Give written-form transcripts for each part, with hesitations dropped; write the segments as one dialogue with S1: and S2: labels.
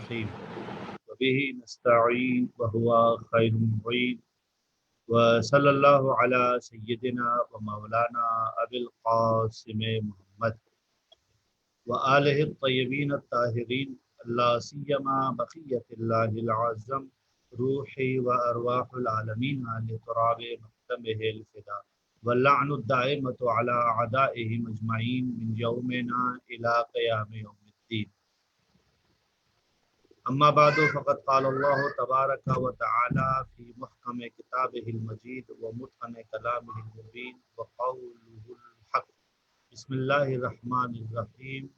S1: الرحيم وبه نستعين وهو خير معين وصلى الله على سيدنا ومولانا أبي القاسم محمد وآله الطيبين الطاهرين لا سيما بقية الله العظم روحي وأرواح العالمين لتراب مقدمه الفداء واللعن الدائمة على أعدائهم أجمعين من يومنا إلى قيام يوم الدين. اما بعد فقد قال الله تبارك وتعالى في محكم كتابه المجيد ومتقن كلامه المبين وقوله الحق بسم الله الرحمن الرحيم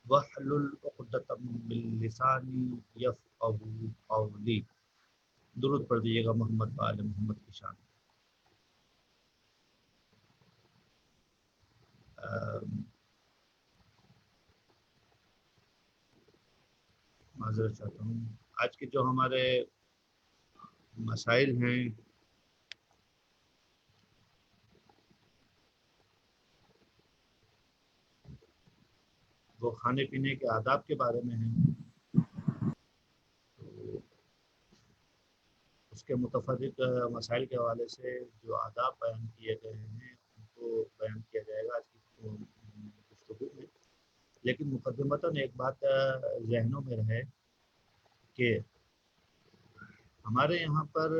S1: واحلل عقدة من لساني يفقهوا قولي. درود پڑھ دیجیے گا محمد وآل محمد کی شان. معذرت چاہتا ہوں. آج کے جو ہمارے مسائل ہیں وہ کھانے پینے کے آداب کے بارے میں ہیں. تو اس کے متفرق مسائل کے حوالے سے جو آداب بیان کیے گئے ہیں ان کو بیان کیا جائے گا آج کی گفتگو میں. لیکن مقدمتاً ایک بات ذہنوں میں رہے کہ ہمارے یہاں پر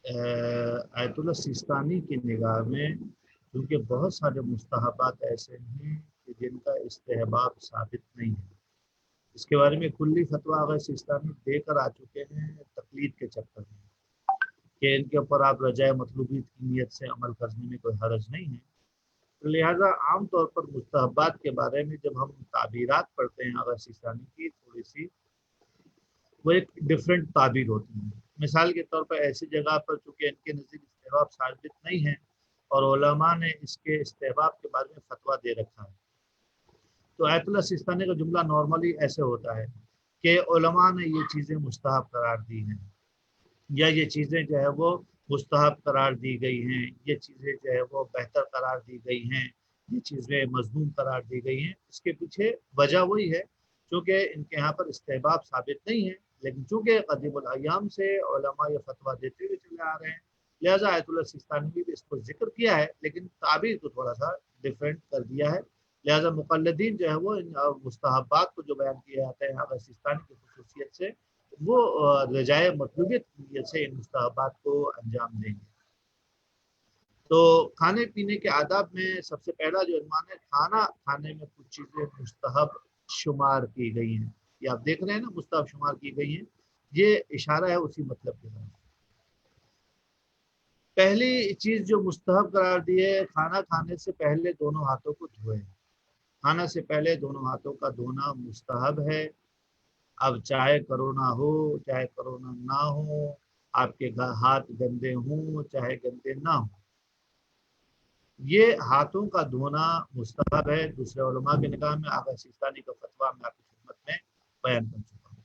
S1: آیت اللہ سیستانی کی نگاہ میں کیونکہ بہت سارے مستحبات ایسے ہیں کہ جن کا استحباب ثابت نہیں ہے. اس کے بارے میں کلی فتویٰ آغا سیستانی دے کر آ چکے ہیں تقلید کے چکر میں کہ ان کے اوپر آپ رجائے مطلوبیت کی نیت سے عمل کرنے میں کوئی حرج نہیں ہے. لہذا عام طور پر مستحبات کے بارے میں جب ہم تعبیرات پڑھتے ہیں آغا سیستانی کی تھوڑی سی وہ ایک ڈفرینٹ تعبیر ہوتی ہے. مثال کے طور پر ایسی جگہ پر چونکہ ان کے نزدیک استحباب ثابت نہیں ہے اور علماء نے اس کے استحباب کے بارے میں فتویٰ دے رکھا ہے تو آیت اللہ سیستانی کا جملہ نارملی ایسے ہوتا ہے کہ علماء نے یہ چیزیں مستحب قرار دی ہیں یا یہ چیزیں جو ہے وہ مستحب قرار دی گئی ہیں, یہ چیزیں جو ہے وہ بہتر قرار دی گئی ہیں, یہ چیزیں مذموم قرار دی گئی ہیں. اس کے پیچھے وجہ وہی ہے چونکہ ان کے یہاں پر استحباب ثابت نہیں ہے لیکن چونکہ قدیم الایام سے علماء یہ فتویٰ دیتے ہوئے چلے آ رہے ہیں لہٰذا آیت اللہ سیستانی نے بھی اس کو ذکر کیا ہے لیکن تعبیر کو تھوڑا سا ڈفرینٹ کر دیا ہے. لہٰذا مقلدین جو ہے وہ ان مستحبات کو جو بیان کیے جاتے ہیں آغا سیستانی کی خصوصیت سے وہ رجائے مطلوبیت کی نیت سے ان مستحبات کو انجام دیں گے. تو کھانے پینے کے آداب میں سب سے پہلا جو عنوان ہے کھانا کھانے میں کچھ چیزیں مستحب شمار کی گئی ہیں. یہ آپ دیکھ رہے ہیں نا مستحب شمار کی گئی ہیں, یہ اشارہ ہے اسی مطلب کے طرف. پہلی چیز جو مستحب قرار دی ہے کھانا کھانے سے پہلے دونوں ہاتھوں کو دھوئے. کھانا سے پہلے دونوں ہاتھوں کا دھونا مستحب ہے. اب چاہے کرونا ہو چاہے کرونا نہ ہو, آپ کے ہاتھ گندے ہوں چاہے گندے نہ ہوں, یہ ہاتھوں کا دھونا مستحب ہے. دوسرے علماء کے نگاہ میں آغا سیستانی کا فتویٰ میں آپ کی خدمت میں بیان کر چکا ہوں.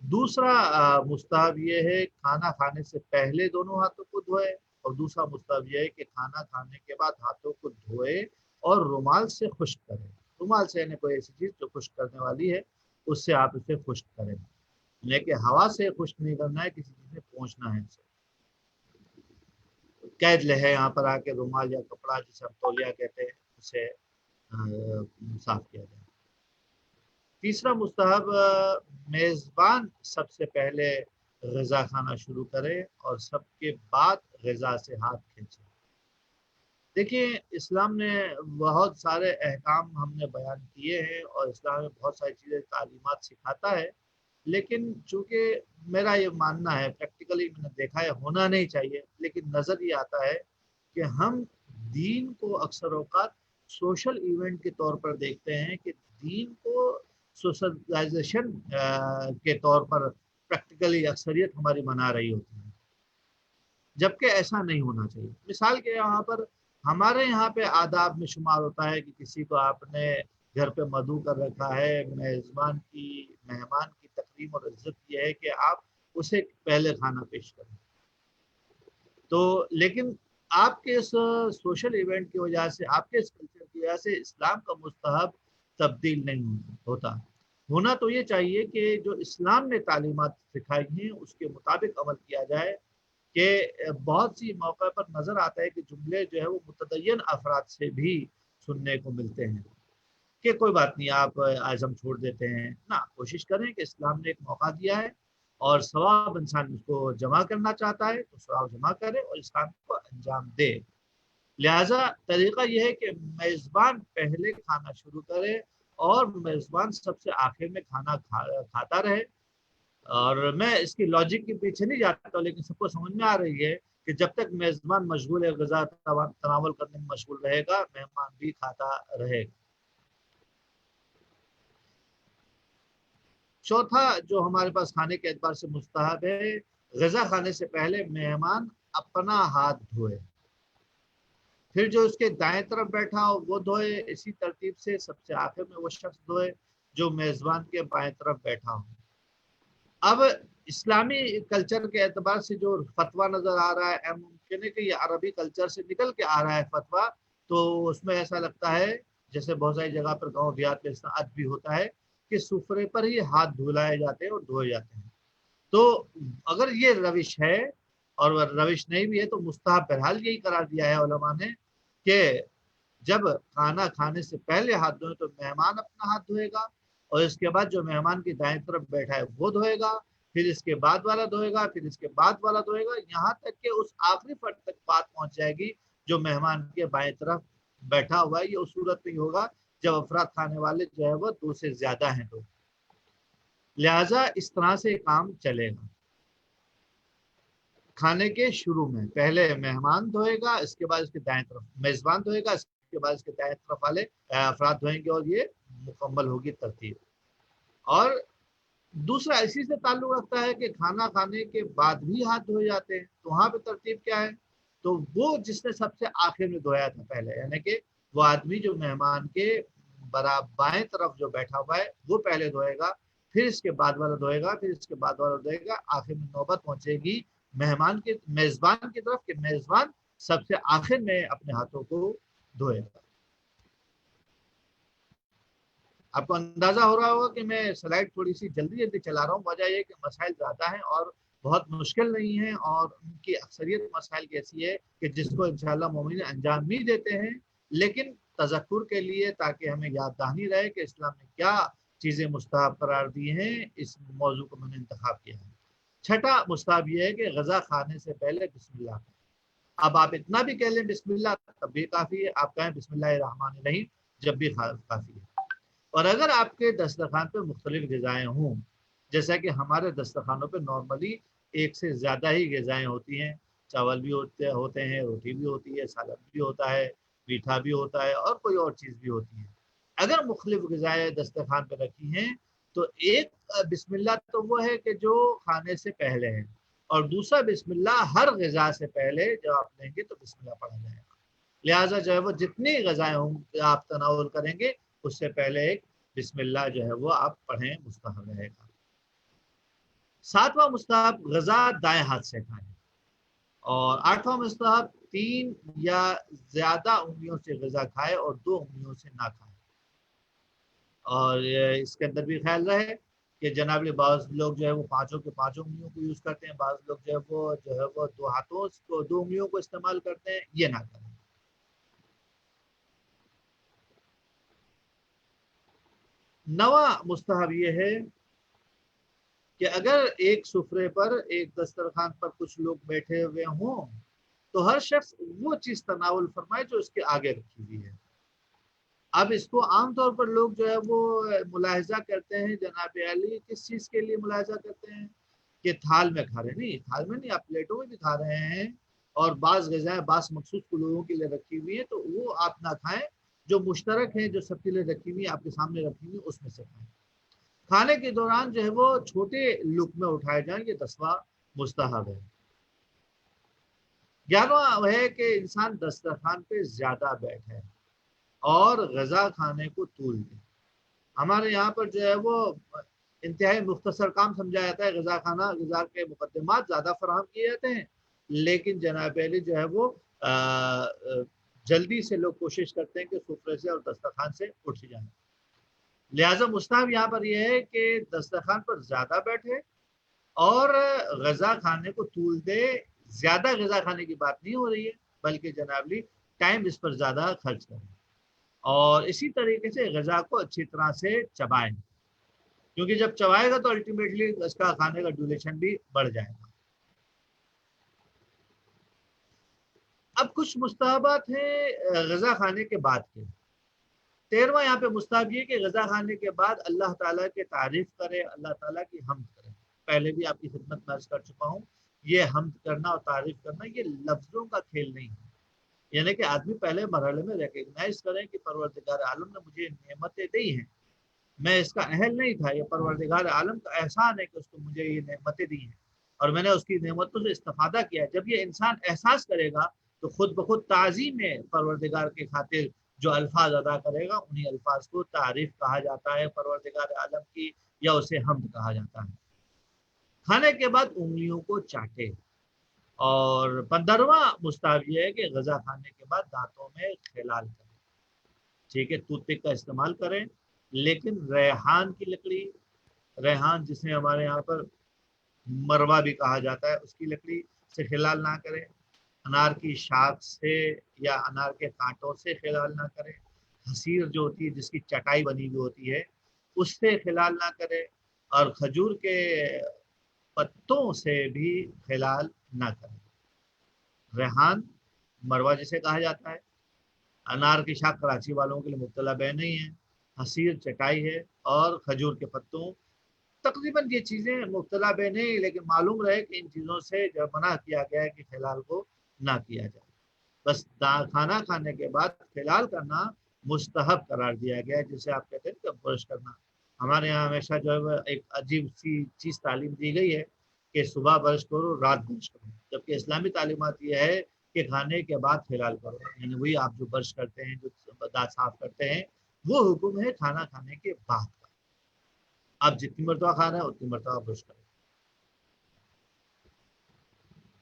S1: دوسرا مستحب یہ ہے کھانا کھانے سے پہلے دونوں ہاتھوں کو دھوئے اور دوسرا مستحب یہ ہے کہ کھانا کھانے کے بعد ہاتھوں کو دھوئے اور رومال سے خشک کریں. رومال سے یعنی کوئی ایسی چیز جو خشک کرنے والی ہے اس سے آپ اسے خشک کریں, لیکن ہوا سے خشک نہیں کرنا ہے, کسی چیز میں پہنچنا ہے اسے. قید لے یہاں پر آ کے رومال یا کپڑا جسے ہم تولیہ کہتے ہیں اسے صاف کیا جائے. تیسرا مستحب میزبان سب سے پہلے غذا کھانا شروع کرے اور سب کے بعد غذا سے ہاتھ کھینچے. دیکھیے اسلام نے بہت سارے احکام ہم نے بیان کیے ہیں اور اسلام میں بہت ساری چیزیں تعلیمات سکھاتا ہے, لیکن چونکہ میرا یہ ماننا ہے پریکٹیکلی میں نے دیکھا ہے ہونا نہیں چاہیے لیکن نظر یہ آتا ہے کہ ہم دین کو اکثر اوقات سوشل ایونٹ کے طور پر دیکھتے ہیں کہ دین کو سوشلائزیشن کے طور پر پریکٹیکلی اکثریت ہماری بنا رہی ہوتی ہے, جبکہ ایسا نہیں ہونا چاہیے. مثال کے یہاں پر ہمارے یہاں پہ آداب میں شمار ہوتا ہے کہ کسی کو آپ نے گھر پہ مدعو کر رکھا ہے, مہمان کی تکریم اور عزت یہ ہے کہ آپ اسے پہلے کھانا پیش کریں. تو لیکن آپ کے اس سوشل ایونٹ کی وجہ سے آپ کے اس کلچر کی وجہ سے اسلام کا مستحب تبدیل نہیں ہوتا. ہونا تو یہ چاہیے کہ جو اسلام نے تعلیمات سکھائی ہیں اس کے مطابق عمل کیا جائے، کہ بہت سی موقع پر نظر آتا ہے کہ جملے جو ہے وہ متدین افراد سے بھی سننے کو ملتے ہیں کہ کوئی بات نہیں، آپ آج ہم چھوڑ دیتے ہیں نا، کوشش کریں کہ اسلام نے ایک موقع دیا ہے اور ثواب انسان اس کو جمع کرنا چاہتا ہے تو ثواب جمع کرے اور اس کام کو انجام دے۔ لہذا طریقہ یہ ہے کہ میزبان پہلے کھانا شروع کرے اور میزبان سب سے آخر میں کھانا کھاتا رہے۔ اور میں اس کی لاجک کے پیچھے نہیں جاتا، لیکن سب کو سمجھ میں آ رہی ہے کہ جب تک میزبان مشغول غذا تناول کرنے میں مشغول رہے گا، مہمان بھی کھاتا رہے گا۔ چوتھا جو ہمارے پاس کھانے کے اعتبار سے مستحب ہے، غذا کھانے سے پہلے مہمان اپنا ہاتھ دھوئے، پھر جو اس کے دائیں طرف بیٹھا ہو وہ دھوئے، اسی ترتیب سے سب سے آخر میں وہ شخص دھوئے جو میزبان کے بائیں طرف بیٹھا ہو۔ اب اسلامی کلچر کے اعتبار سے جو فتویٰ نظر آ رہا ہے، ممکن ہے کہ یہ عربی کلچر سے نکل کے آ رہا ہے فتویٰ، تو اس میں ایسا لگتا ہے جیسے بہت ساری جگہ پر گاؤں دیہات میں اس بھی ہوتا ہے کہ سفرے پر ہی ہاتھ دھلائے جاتے ہیں اور دھوئے جاتے ہیں۔ تو اگر یہ روش ہے اور روش نہیں بھی ہے تو مستحب بہرحال یہی قرار دیا ہے علماء نے کہ جب کھانا کھانے سے پہلے ہاتھ دھوئیں تو مہمان اپنا ہاتھ دھوئے گا، اور اس کے بعد جو مہمان کی دائیں طرف بیٹھا ہے وہ دھوئے گا، پھر اس کے بعد والا دھوئے گا، پھر اس کے بعد والا دھوئے گا، یہاں تک کہ اس آخری فرد تک بات پہنچ جائے گی جو مہمان کے بائیں طرف بیٹھا ہوا ہے۔ یہ اس صورت میں ہوگا جب افراد کھانے والے جو ہے وہ دو سے زیادہ ہیں لوگ، لہذا اس طرح سے کام چلے گا۔ کھانے کے شروع میں پہلے مہمان دھوئے گا، اس کے بعد اس کے دائیں طرف میزبان دھوئے گا، اس کے بعد اس کے دائیں طرف والے افراد دھوئیں گے، اور یہ مکمل ہوگی ترتیب۔ اور دوسرا اسی سے تعلق رکھتا ہے کہ کھانا کھانے کے بعد بھی ہاتھ دھوئے جاتے ہیں، تو وہاں پہ ترتیب کیا ہے؟ تو وہ جس نے سب سے آخر میں دھویا تھا پہلے، یعنی کہ وہ آدمی جو مہمان کے بائیں طرف جو بیٹھا ہوا ہے وہ پہلے دھوئے گا، پھر اس کے بعد والا دھوئے گا، پھر اس کے بعد والا دھوئے گا، آخر میں نوبت پہنچے گی مہمان کے میزبان کی طرف کہ میزبان سب سے آخر میں اپنے ہاتھوں کو دھوئے گا۔ آپ کو اندازہ ہو رہا ہوگا کہ میں سلائڈ تھوڑی سی جلدی جلدی چلا رہا ہوں، وجہ یہ کہ مسائل زیادہ ہیں اور بہت مشکل نہیں ہیں، اور ان کی اکثریت مسائل کیسی ہے کہ جس کو انشاءاللہ مومنین انجام بھی دیتے ہیں، لیکن تذکر کے لیے تاکہ ہمیں یاد دہانی رہے کہ اسلام نے کیا چیزیں مستحب قرار دی ہیں، اس موضوع کو میں نے انتخاب کیا ہے۔ چھٹا مستحب یہ ہے کہ غذا کھانے سے پہلے بسم اللہ کریں۔ اب آپ اتنا بھی کہہ لیں بسم اللہ تب بھی کافی ہے، آپ کہیں بسم اللہ الرحمن الرحیم جب بھی کافی ہے۔ اور اگر آپ کے دسترخوان پہ مختلف غذائیں ہوں، جیسا کہ ہمارے دسترخوانوں پہ نارملی ایک سے زیادہ ہی غذائیں ہوتی ہیں، چاول بھی ہوتے ہیں، روٹی بھی ہوتی ہے، سالن بھی ہوتا ہے، میٹھا بھی ہوتا ہے، اور کوئی اور چیز بھی ہوتی ہے۔ اگر مختلف غذائیں دسترخوان پہ رکھی ہیں تو ایک بسم اللہ تو وہ ہے کہ جو کھانے سے پہلے ہے، اور دوسرا بسم اللہ ہر غذا سے پہلے جب آپ لیں گے تو بسم اللہ پڑھا جائے گا۔ لہٰذا جو ہے وہ جتنی غذائیں ہوں آپ تناول کریں گے اس سے پہلے ایک بسم اللہ جو ہے وہ آپ پڑھیں، مستحب رہے گا۔ ساتواں مستحب غذا دائیں ہاتھ سے کھائیں، اور آٹھواں مستحب 3 یا زیادہ انگلیوں سے غذا کھائے اور 2 انگلیوں سے نہ کھائے۔ اور اس کے اندر بھی خیال رہے کہ جناب بعض لوگ جو ہے وہ پانچوں کے پانچوں انگلیوں کو یوز کرتے ہیں، بعض لوگ جو ہے وہ 2 ہاتھوں کو 2 انگلیوں کو استعمال کرتے ہیں، یہ نہ کریں۔ 9واں مستحب یہ ہے کہ اگر ایک سفرے پر، ایک دسترخوان پر کچھ لوگ بیٹھے ہوئے ہوں تو ہر شخص وہ چیز تناول فرمائے جو اس کے آگے رکھی ہوئی ہے۔ اب اس کو عام طور پر لوگ جو ہے وہ ملاحظہ کرتے ہیں، جناب علی کس چیز کے لیے ملاحظہ کرتے ہیں کہ تھال میں کھا رہے ہیں، نہیں تھال میں نہیں، آپ پلیٹوں میں بھی کھا رہے ہیں، اور بعض غذائیں بعض مخصوص لوگوں کے لیے رکھی ہوئی ہیں تو وہ آپ نہ کھائیں، جو مشترک ہیں جو سب کے لیے رکھی ہوئی ہیں آپ کے سامنے رکھی ہوئی ہیں اس میں سے کھائیں۔ کھانے کے دوران جو ہے وہ چھوٹے لقمے اٹھائے جائیں، یہ 10واں مستحب ہے۔ 11واں ہے کہ انسان دسترخوان پہ زیادہ بیٹھے اور غذا کھانے کو طول دے۔ ہمارے یہاں پر جو ہے وہ انتہائی مختصر کام سمجھا جاتا ہے، غذا کھانا، غذا کے مقدمات زیادہ فراہم کیے جاتے ہیں، لیکن جناب علی جو ہے وہ جلدی سے لوگ کوشش کرتے ہیں کہ سفرے سے اور دسترخوان سے اٹھ جائیں۔ لہٰذا مستحب یہاں پر یہ ہے کہ دسترخوان پر زیادہ بیٹھے اور غذا کھانے کو طول دے. زیادہ غذا کھانے کی بات نہیں ہو رہی ہے بلکہ جناب لی ٹائم اس پر زیادہ خرچ کریں اور اسی طریقے سے غذا کو اچھی طرح سے چبائیں کیونکہ جب چبائے گا تو الٹیمیٹلی اس کا کھانے کا ڈیوریشن بھی بڑھ جائے گا. اب کچھ مستحبات ہیں غذا کھانے کے بعد کے. 13واں یہاں پہ مستحب یہ کہ غذا کھانے کے بعد اللہ تعالیٰ کی تعریف کرے, اللہ تعالیٰ کی حمد کرے. پہلے بھی آپ کی خدمت میں عرض کر چکا ہوں, یہ حمد کرنا اور تعریف کرنا یہ لفظوں کا کھیل نہیں ہے. یعنی کہ آدمی پہلے مرحلے میں ریکگنائز کریں کہ پروردگار عالم نے مجھے نعمتیں دی ہیں, میں اس کا اہل نہیں تھا, یہ پروردگار عالم کا احسان ہے کہ اس کو مجھے یہ نعمتیں دی ہیں اور میں نے اس کی نعمتوں سے استفادہ کیا ہے. جب یہ انسان احساس کرے گا تو خود بخود تعظیم میں پروردگار کے خاطر جو الفاظ ادا کرے گا انہی الفاظ کو تعریف کہا جاتا ہے پروردگار عالم کی, یا اسے حمد کہا جاتا ہے. کھانے کے بعد انگلیوں کو چاٹے. اور 15واں مستحب یہ ہے کہ غذا کھانے کے بعد دانتوں میں خلال کریں. ٹھیک ہے, ٹوتھ پک کا استعمال کریں لیکن ریحان کی لکڑی, ریحان جسے ہمارے یہاں پر مروا بھی کہا جاتا ہے, اس کی لکڑی سے خلال نہ کریں. انار کی شاخ سے یا انار کے کانٹوں سے خلال نہ کریں. حسیر جو ہوتی ہے جس کی چٹائی بنی ہوئی ہوتی ہے اس سے خلال نہ کریں. اور کھجور کے پتوں سے بھی خلال نہ کریں. ریحان مروا جسے کہا جاتا ہے, انار کی شاخ کراچی والوں کے لیے مبتلا بہ نہیں ہے, حسیر چٹائی ہے, اور کھجور کے پتوں. تقریباً یہ چیزیں مبتلا بہ نہیں, لیکن معلوم رہے کہ ان چیزوں سے جب منع کیا گیا ہے کہ خلال کو نہ کیا جائے. بس کھانا کھانے کے بعد خلال کرنا مستحب قرار دیا گیا ہے, جسے آپ کہتے ہیں کہ برش کرنا. ہمارے یہاں ہمیشہ جو ہے ایک عجیب سی چیز تعلیم دی گئی ہے کہ صبح برش کرو رات برش کرو, جبکہ اسلامی تعلیمات یہ ہے کہ کھانے کے بعد خلال کرو. یعنی وہی آپ جو برش کرتے ہیں, جو دانت صاف کرتے ہیں, وہ حکم ہے کھانا کھانے کے بعد کا. آپ جتنی مرتبہ کھا رہے ہیں اتنی مرتبہ برش کریں.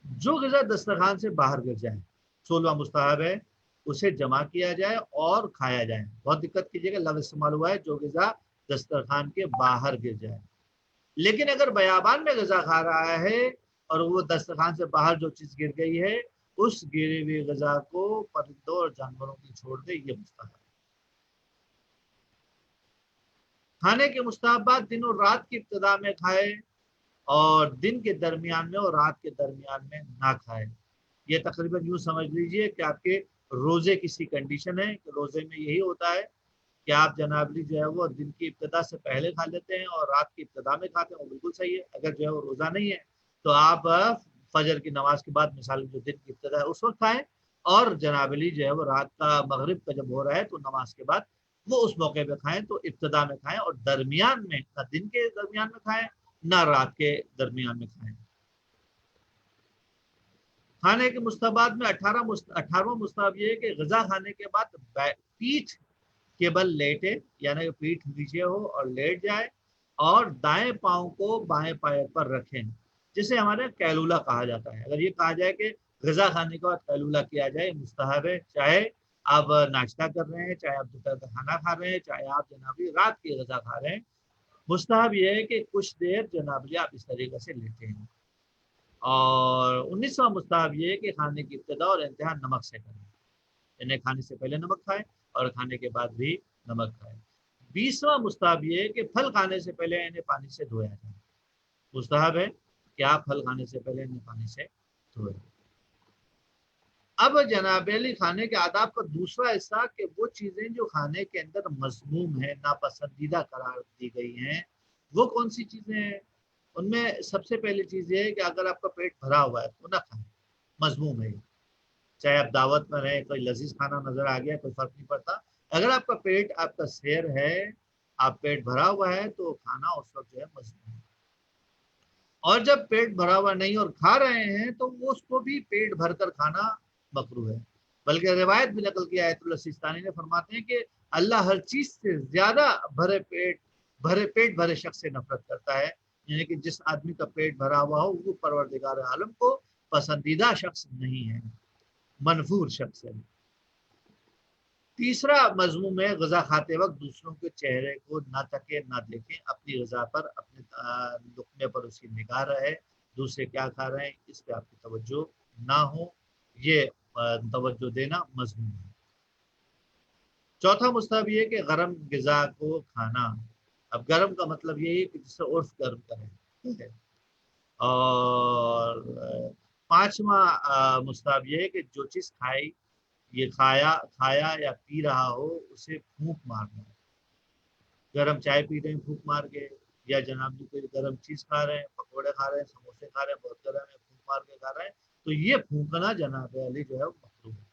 S1: جو غذا دسترخوان سے باہر گر جائے, 16واں مستحب ہے اسے جمع کیا جائے اور کھایا جائے. بہت دقت کیجیے گا, لفظ استعمال ہوا ہے جو غذا دسترخوان کے باہر گر جائے. لیکن اگر بیابان میں غذا کھا رہا ہے اور وہ دسترخوان سے باہر جو چیز گر گئی ہے اس گری ہوئی غذا کو پرندوں اور جانوروں کی چھوڑ دے, یہ مستحب ہے. کھانے کے مستحبات دن اور رات کی ابتدا میں کھائے اور دن کے درمیان میں اور رات کے درمیان میں نہ کھائے. یہ تقریباً یوں سمجھ لیجئے کہ آپ کے روزے کسی کنڈیشن ہے کہ روزے میں یہی ہوتا ہے کہ آپ جناب لی جو ہے وہ دن کی ابتدا سے پہلے کھا لیتے ہیں اور رات کی ابتدا میں کھاتے ہیں, وہ بالکل صحیح ہے. اگر جو ہے وہ روزہ نہیں ہے تو آپ فجر کی نماز کے بعد مثال جو دن کی ابتدا ہے اس وقت کھائیں, اور جناب لی جو ہے وہ رات کا مغرب کا جب ہو رہا ہے تو نماز کے بعد وہ اس موقع پہ کھائیں. تو ابتدا میں کھائیں اور درمیان میں, نہ دن کے درمیان میں کھائیں نہ رات کے درمیان میں کھائیں. کھانے کے مستحبات میں 18واں مستحب یہ ہے کہ غذا کھانے کے بعد پیٹھ کے بل لیٹے, یعنی کہ پیٹھ نیچے ہو اور لیٹ جائے اور دائیں پاؤں کو بائیں پائے پر رکھیں, جسے ہمارے کیلولا کہا جاتا ہے. اگر یہ کہا جائے کہ غذا کھانے کے بعد کیلولا کیا جائے, مستحب ہے. چاہے آپ ناشتہ کر رہے ہیں, چاہے آپ دوپہر کا کھانا کھا رہے ہیں, چاہے آپ جنابی رات کی غذا کھا رہے ہیں, مستحب یہ ہے کہ کچھ دیر جنابی آپ اس طریقے سے لیتے ہیں. اور 19واں مستحب یہ ہے کہ کھانے کی ابتدا اور انتہا نمک سے کریں, یعنی کھانے سے پہلے نمک کھائیں اور کھانے کے بعد بھی نمک کھائیں. 20واں مستحب یہ ہے کہ پھل کھانے سے پہلے انہیں پانی سے دھویا جائے. مستحب ہے کہ آپ پھل کھانے سے پہلے انہیں پانی سے دھوئیں. اب جناب علی کھانے کے آداب کا دوسرا حصہ کہ وہ چیزیں جو کھانے کے اندر مذموم ہیں, ناپسندیدہ قرار دی گئی ہیں, وہ کون سی چیزیں ہیں. ان میں سب سے پہلی چیز یہ ہے کہ اگر آپ کا پیٹ بھرا ہوا ہے تو نہ کھائیں, مذموم ہے. چاہے آپ دعوت میں رہیں, کوئی لذیذ کھانا نظر آ گیا, کوئی فرق نہیں پڑتا. اگر آپ کا پیٹ آپ کا سیر ہے, آپ پیٹ بھرا ہوا ہے, تو کھانا اس وقت جو ہے مذموم ہے. اور جب پیٹ بھرا ہوا نہیں اور کھا رہے ہیں تو وہ اس کو بھی پیٹ بھر کر کھانا مکروہ ہے. بلکہ روایت بھی نقل کی, آیت اللہ سیستانی نے فرماتے ہیں کہ اللہ ہر چیز سے زیادہ بھرے پیٹ بھرے شخص سے نفرت کرتا ہے. یعنی کہ جس آدمی کا پیٹ بھرا ہوا ہو وہ پروردگار عالم کو پسندیدہ شخص نہیں ہے, منفور شخص ہے. تیسرا مضمون ہے غذا کھاتے وقت دوسروں کے چہرے کو نہ تکے نہ دیکھیں، اپنی غذا پر اپنے لقمے پر اس کی نگاہ رہے، دوسرے کیا کھا رہے ہیں اس پہ آپ کی توجہ نہ ہو، یہ توجہ دینا مضمون ہے۔ چوتھا مستحب یہ کہ گرم غذا کو کھانا، اب گرم کا مطلب یہی ہے کہ جس سے عرف گرم کریں، ٹھیک ہے۔ اور پانچواں مستحب یہ ہے کہ جو چیز یہ کھایا یا پی رہا ہو اسے پھونک مارنا، گرم چائے پی رہے ہیں پھونک مار کے، یا جناب جی کوئی گرم چیز کھا رہے ہیں، پکوڑے کھا رہے ہیں، سموسے کھا رہے ہیں، بہت گرم ہے پھونک مار کے کھا رہے ہیں، تو یہ پھونکنا جناب علی جو ہے وہ مکروہ ہے۔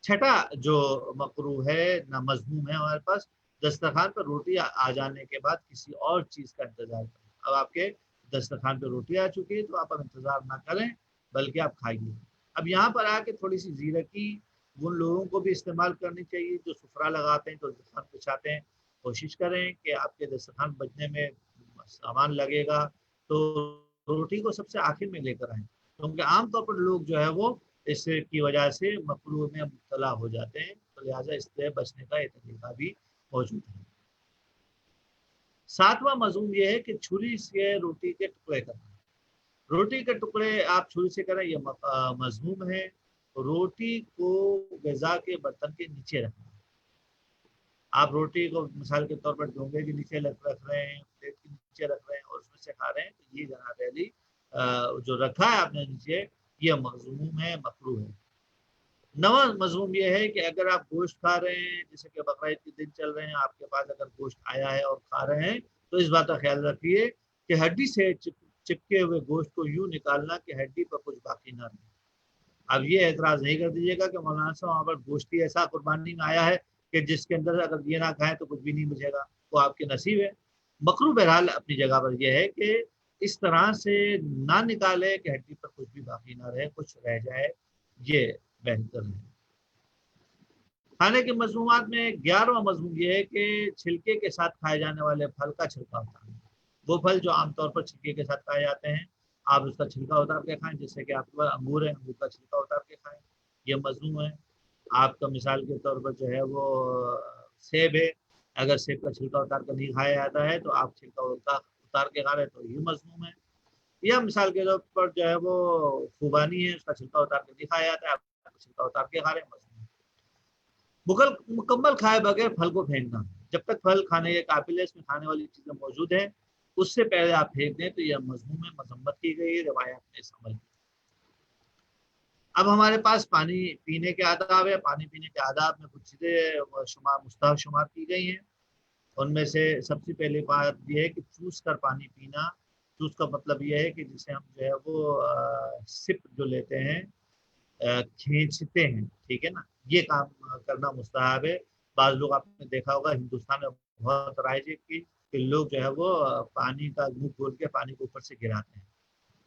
S1: چھٹا جو مکروہ ہے نہ مذموم ہے ہمارے پاس، دسترخوان پر روٹی آ جانے کے بعد کسی اور چیز کا انتظار کریں۔ اب آپ کے دسترخوان پہ روٹی آ چکی ہے تو آپ اب انتظار نہ کریں بلکہ آپ کھائیے۔ اب یہاں پر آ کے تھوڑی سی زیرکی ان لوگوں کو بھی استعمال کرنی چاہیے جو سفرہ لگاتے ہیں، جو دسترخوان بچھاتے ہیں، کوشش کریں کہ آپ کے دسترخوان بجنے میں سامان لگے گا تو روٹی کو سب سے آخر میں لے کر آئیں، کیونکہ عام طور پر لوگ جو ہے وہ اس کی وجہ سے مکروہ میں مبتلا ہو جاتے ہیں، تو لہٰذا اس سے بچنے کا یہ طریقہ بھی موجود ہے۔ ساتواں مضمون یہ ہے کہ چھری سے روٹی کے ٹکڑے کرنا، روٹی کے ٹکڑے آپ چھری سے کریں یہ مضموم ہے۔ روٹی کو غذا کے برتن کے نیچے رکھنا، آپ روٹی کو مثال کے طور پر ڈونگے کے نیچے رکھ رہے ہیں، پلیٹ کے نیچے رکھ رہے ہیں اور اس میں سے کھا رہے ہیں، تو یہ جناب علی جو رکھا ہے آپ نے نیچے یہ مذموم ہے، مکروہ ہے۔ نواں مضمون یہ ہے کہ اگر آپ گوشت کھا رہے ہیں، جیسے کہ بقرعید کے دن چل رہے ہیں، آپ کے پاس اگر گوشت آیا ہے اور کھا رہے ہیں تو اس بات کا خیال رکھیے کہ ہڈی سے چپکے ہوئے گوشت کو یوں نکالنا کہ ہڈی پر کچھ باقی نہ رہے۔ اب یہ اعتراض نہیں کر دیجیے گا کہ مولانا صاحب وہاں پر گوشت ہی ایسا قربانی میں آیا ہے کہ جس کے اندر اگر یہ نہ کھائیں تو کچھ بھی نہیں بچے گا، وہ آپ کے نصیب ہے۔ مکروہ بہرحال اپنی جگہ پر یہ ہے کہ اس طرح سے نہ نکالے کہ ہڈی پر کچھ بھی باقی نہ رہے، کچھ رہ جائے، یہ بہتر ہے۔ کھانے کے مضمومات میں 11واں مضمون یہ ہے کہ چھلکے کے ساتھ کھائے جانے والے پھل کا چھلکا اتارنا، وہ پھل جو عام طور پر چھلکے کے ساتھ کھائے جاتے ہیں آپ اس کا چھلکا اتار کے کھائیں، جیسے کہ آپ کے پاس انگور ہے، انگور کا چھلکا اتار کے کھائیں، یہ مضمون ہے۔ آپ کا مثال کے طور پر جو ہے وہ سیب ہے، اگر سیب کا چھلکا اتار کر نہیں کھایا جاتا ہے تو آپ چھلکا اتار کے کھا رہے ہیں تو یہ مضمون ہے۔ یا مثال کے طور پر جو ہے وہ خوبانی ہے، اس کا چھلکا اتار کے نہیں کھایا جاتا ہے، آپ چھلکا اتار کے کھا رہے ہیں، مضمون ہے۔ مکمل کھائے بغیر پھل کو پھینکنا، جب تک پھل کھانے کے قابل ہے، اس میں کھانے والی چیزیں موجود ہیں، اس سے پہلے آپ پھینک دیں تو یہ مضمون میں مذمت کی گئی، روایات میں اس عمل کی۔ اب ہمارے پاس پانی پینے کے آداب ہے، پانی پینے کے آداب میں کچھ چیزیں مستحب شمار کی گئی ہیں، ان میں سے سب سے پہلی بات یہ ہے کہ چوس کر پانی پینا۔ چوس کا مطلب یہ ہے کہ جسے ہم جو ہے وہ سپ جو لیتے ہیں، کھینچتے ہیں، ٹھیک ہے نا، یہ کام کرنا مستحب ہے۔ بعض لوگ آپ نے دیکھا ہوگا ہندوستان میں بہت رائج ہے کہ لوگ جو ہے وہ پانی کا منہ کھول کے پانی کو اوپر سے گراتے ہیں،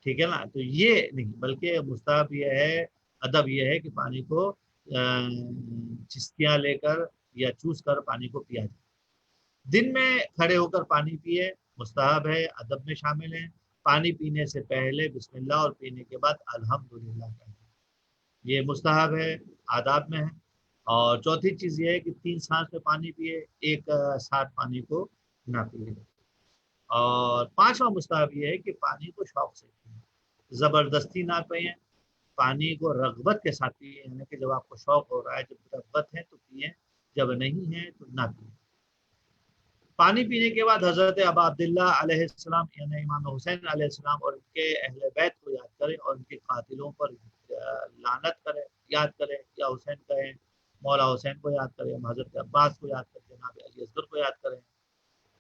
S1: ٹھیک ہے نا، تو یہ نہیں، بلکہ مستحب یہ ہے، ادب یہ ہے کہ پانی کو چسکیاں لے کر یا چوس کر پانی کو پیا جائے۔ دن میں کھڑے ہو کر پانی پیے، مستحب ہے، ادب میں شامل ہے۔ پانی پینے سے پہلے بسم اللہ اور پینے کے بعد الحمدللہ کہنا، یہ مستحب ہے، آداب میں ہے۔ اور چوتھی چیز یہ ہے کہ 3 سانس میں پانی پیے، ایک ساتھ پانی کو نہ پیے۔ اور 5واں مستحب یہ ہے کہ پانی کو شوق سے پیے، زبردستی نہ پیئیں، پانی کو رغبت کے ساتھ پیے، یعنی کہ جب آپ کو شوق ہو رہا ہے، جب رغبت ہے تو پیئیں، جب نہیں ہے تو نہ پیئیں۔ پانی پینے کے بعد حضرت ابا عبداللہ علیہ السلام یعنی امام حسین علیہ السلام اور ان کے اہل بیت کو یاد کریں اور ان کے قاتلوں پر لعنت کریں، یاد کریں، یا حسین کہیں، مولا حسین کو یاد کریں، حضرت عباس کو یاد کریں، جناب علی اصغر کو یاد کریں،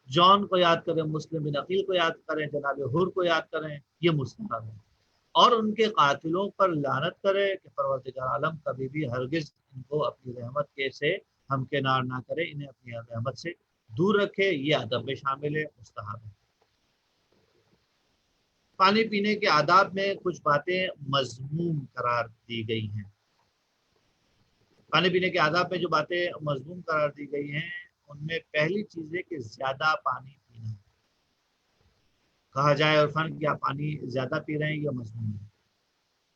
S1: جون کو یاد کریں، مسلم بن عقیل کو یاد کریں، جناب حر کو یاد کریں، یہ مستحب ہے۔ اور ان کے قاتلوں پر لعنت کرے کہ پروردگار عالم کبھی بھی ہرگز ان کو اپنی رحمت کے سے ہمکنار نہ کرے، انہیں اپنی رحمت سے دور رکھے، یہ ادب میں شامل ہے، مستحب ہے۔ پانی پینے کے آداب میں کچھ باتیں مذموم قرار دی گئی ہیں۔ پانی پینے کے آداب میں جو باتیں مذموم قرار دی گئی ہیں ان میں پہلی چیز ہے کہ زیادہ پانی پینا، کہا جائے عرفاً کہ آپ پانی زیادہ پی رہے ہیں، یہ مذموم ہے۔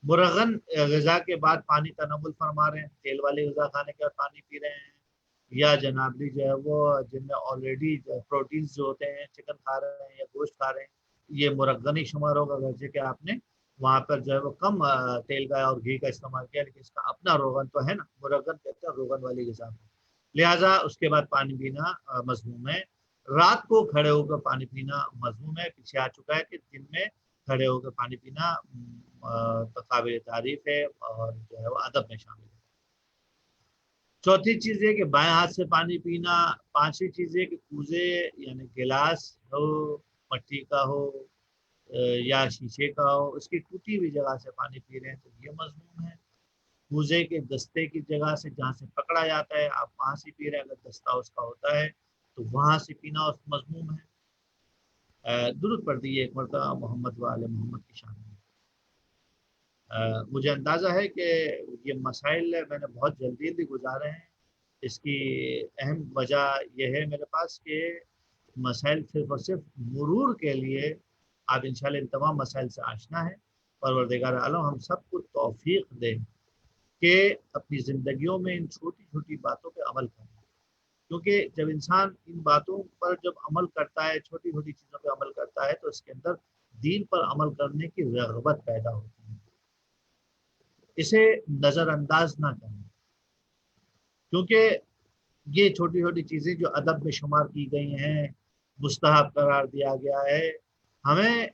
S1: مرغن غذا کے بعد پانی تناول فرما رہے ہیں، تیل والی غذا کھانے کے بعد پانی پی رہے ہیں، یا جناب لی جو ہے وہ جن میں آلریڈی پروٹینز جو ہوتے ہیں، چکن کھا رہے ہیں یا گوشت کھا رہے ہیں، یہ مرغن ہی شمار ہوگا، اگرچہ کہ آپ نے وہاں پر جو ہے وہ کم تیل کا اور گھی کا استعمال کیا، لیکن اس کا اپنا روغن تو ہے نا، مرغن کہتے ہیں روغن والی غذا کو، لہٰذا اس کے بعد پانی پینا مذموم ہے۔ رات کو کھڑے ہو کر پانی پینا مذموم ہے، پیچھے آ چکا ہے کہ دن میں کھڑے ہو کر پانی پینا قابل تعریف ہے اور جو ہے وہ ادب میں شامل ہے۔ چوتھی چیز یہ کہ بائیں ہاتھ سے پانی پینا۔ پانچویں چیز یہ کہ کوزے یعنی گلاس ہو، مٹی کا ہو یا شیشے کا ہو، اس کی ٹوٹی ہوئی جگہ سے پانی پی رہے ہیں تو یہ مضمون ہے۔ کوزے کے دستے کی جگہ سے جہاں سے پکڑا جاتا ہے آپ وہاں سے پی رہے ہیں، اگر دستہ اس کا ہوتا ہے تو وہاں سے پینا اس مضمون ہے۔ درود پڑھ دیجیے ایک مرتبہ محمد وآل محمد کی شان میں۔ مجھے اندازہ ہے کہ یہ مسائل میں نے بہت جلدی گزارے ہیں۔ اس کی اہم وجہ یہ ہے میرے پاس کہ مسائل صرف اور صرف مرور کے لیے آپ انشاءاللہ ان تمام مسائل سے آشنا ہے۔ پروردگار عالم ہم سب کو توفیق دے کہ اپنی زندگیوں میں ان چھوٹی چھوٹی باتوں پہ عمل کریں، کیونکہ جب انسان ان باتوں پر جب عمل کرتا ہے، چھوٹی چھوٹی چیزوں پہ عمل کرتا ہے، تو اس کے اندر دین پر عمل کرنے کی رغبت پیدا ہوتی ہے۔ اسے نظر انداز نہ کریں، کیونکہ یہ چھوٹی چھوٹی چیزیں جو ادب میں شمار کی گئی ہیں، مستحب قرار دیا گیا ہے، ہمیں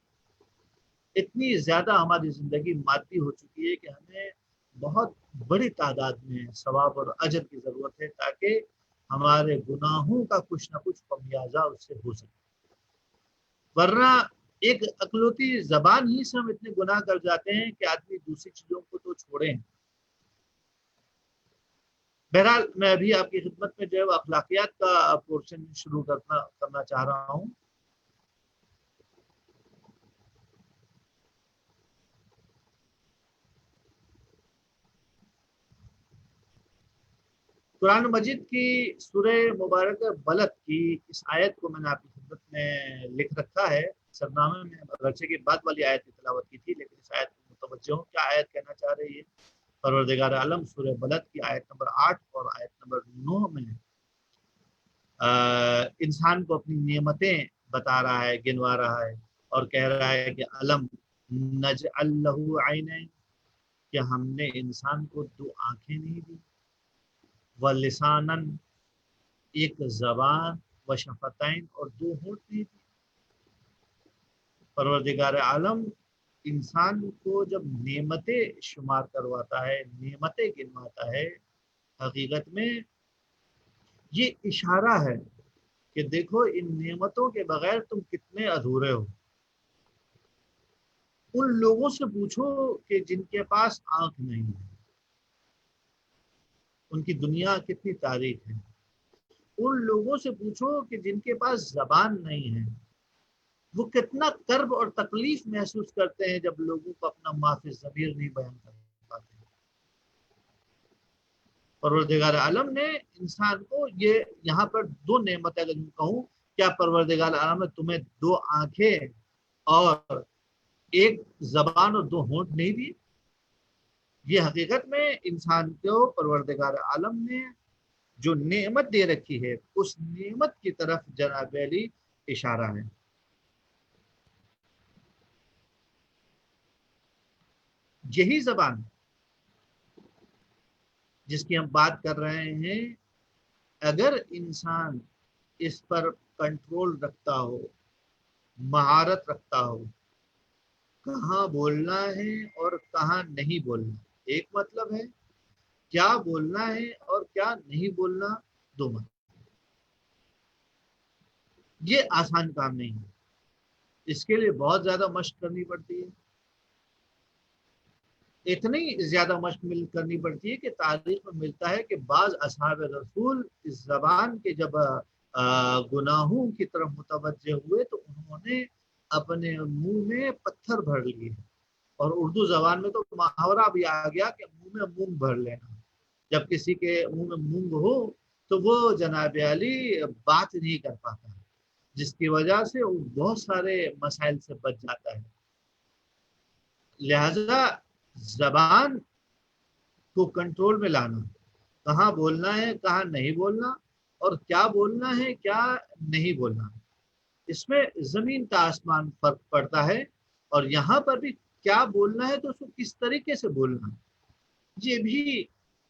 S1: اتنی زیادہ ہماری زندگی مادی ہو چکی ہے کہ ہمیں بہت بڑی تعداد میں ثواب اور اجر کی ضرورت ہے، تاکہ ہمارے گناہوں کا کچھ نہ کچھ خمیازہ اس سے ہو سکے، ورنہ ایک اکلوتی زبان ہی سے ہم اتنے گناہ کر جاتے ہیں کہ آدمی دوسری چیزوں کو تو چھوڑیں۔ بہرحال میں ابھی آپ کی خدمت میں جو ہے اخلاقیات کا پورشن شروع کرنا چاہ رہا ہوں۔ قرآن مجید کی سورہ مبارک بلد کی اس آیت کو میں نے آپ کی خدمت میں لکھ رکھا ہے سرنامے میں، اگرچہ کی بعد والی آیت کی تلاوت کی تھی، لیکن اس آیت کو متوجہ ہوں کیا آیت کہنا چاہ رہی ہے۔ پروردگار عالم سورہ بلد کی آیت نمبر 8 اور آیت نمبر 9 میں انسان کو اپنی نعمتیں بتا رہا ہے، گنوا رہا ہے، اور کہہ رہا ہے کہ علم نجعل لہ عینین، کہ ہم نے انسان کو دو آنکھیں نہیں دی، وَلِسَانًا ایک زبان، وشفتین اور دو ہونٹ نہیں دی۔ پروردگار عالم انسان کو جب نعمتیں شمار کرواتا ہے، نعمتیں گنواتا ہے، حقیقت میں یہ اشارہ ہے کہ دیکھو ان نعمتوں کے بغیر تم کتنے ادھورے ہو۔ ان لوگوں سے پوچھو کہ جن کے پاس آنکھ نہیں ہے، ان کی دنیا کتنی تاریک ہے۔ ان لوگوں سے پوچھو کہ جن کے پاس زبان نہیں ہے، وہ کتنا کرب اور تکلیف محسوس کرتے ہیں جب لوگوں کو اپنا ما فی الضمیر نہیں بیان کر پاتے۔ پروردگار عالم نے انسان کو یہ یہاں پر دو نعمتیں اگر یوں کہوں، کیا پروردگار عالم نے تمہیں دو آنکھیں اور ایک زبان اور دو ہونٹ نہیں دی؟ یہ حقیقت میں انسان کو پروردگار عالم نے جو نعمت دے رکھی ہے، اس نعمت کی طرف جناب علی اشارہ ہے۔ یہی زبان جس کی ہم بات کر رہے ہیں، اگر انسان اس پر کنٹرول رکھتا ہو، مہارت رکھتا ہو، کہاں بولنا ہے اور کہاں نہیں بولنا، ایک مطلب ہے کیا بولنا ہے اور کیا نہیں بولنا، دو مطلب، یہ آسان کام نہیں ہے، اس کے لیے بہت زیادہ مشق کرنی پڑتی ہے، اتنی زیادہ مشق کرنی پڑتی ہے کہ تاریخ میں ملتا ہے کہ بعض اصحاب رسول اس زبان کے جب گناہوں کی طرف متوجہ ہوئے تو انہوں نے اپنے منہ میں پتھر بھر لیے، اور اردو زبان میں تو محاورہ بھی آ گیا کہ منہ میں مونگ بھر لینا، جب کسی کے منہ میں مونگ ہو تو وہ جناب علی بات نہیں کر پاتا، جس کی وجہ سے وہ بہت سارے مسائل سے بچ جاتا ہے۔ لہذا زبان کو کنٹرول میں لانا، کہاں بولنا ہے کہاں نہیں بولنا، اور کیا بولنا ہے کیا نہیں بولنا، اس میں زمین کا آسمان فرق پڑتا ہے۔ اور یہاں پر بھی کیا بولنا ہے تو اس کو کس طریقے سے بولنا ہے، یہ بھی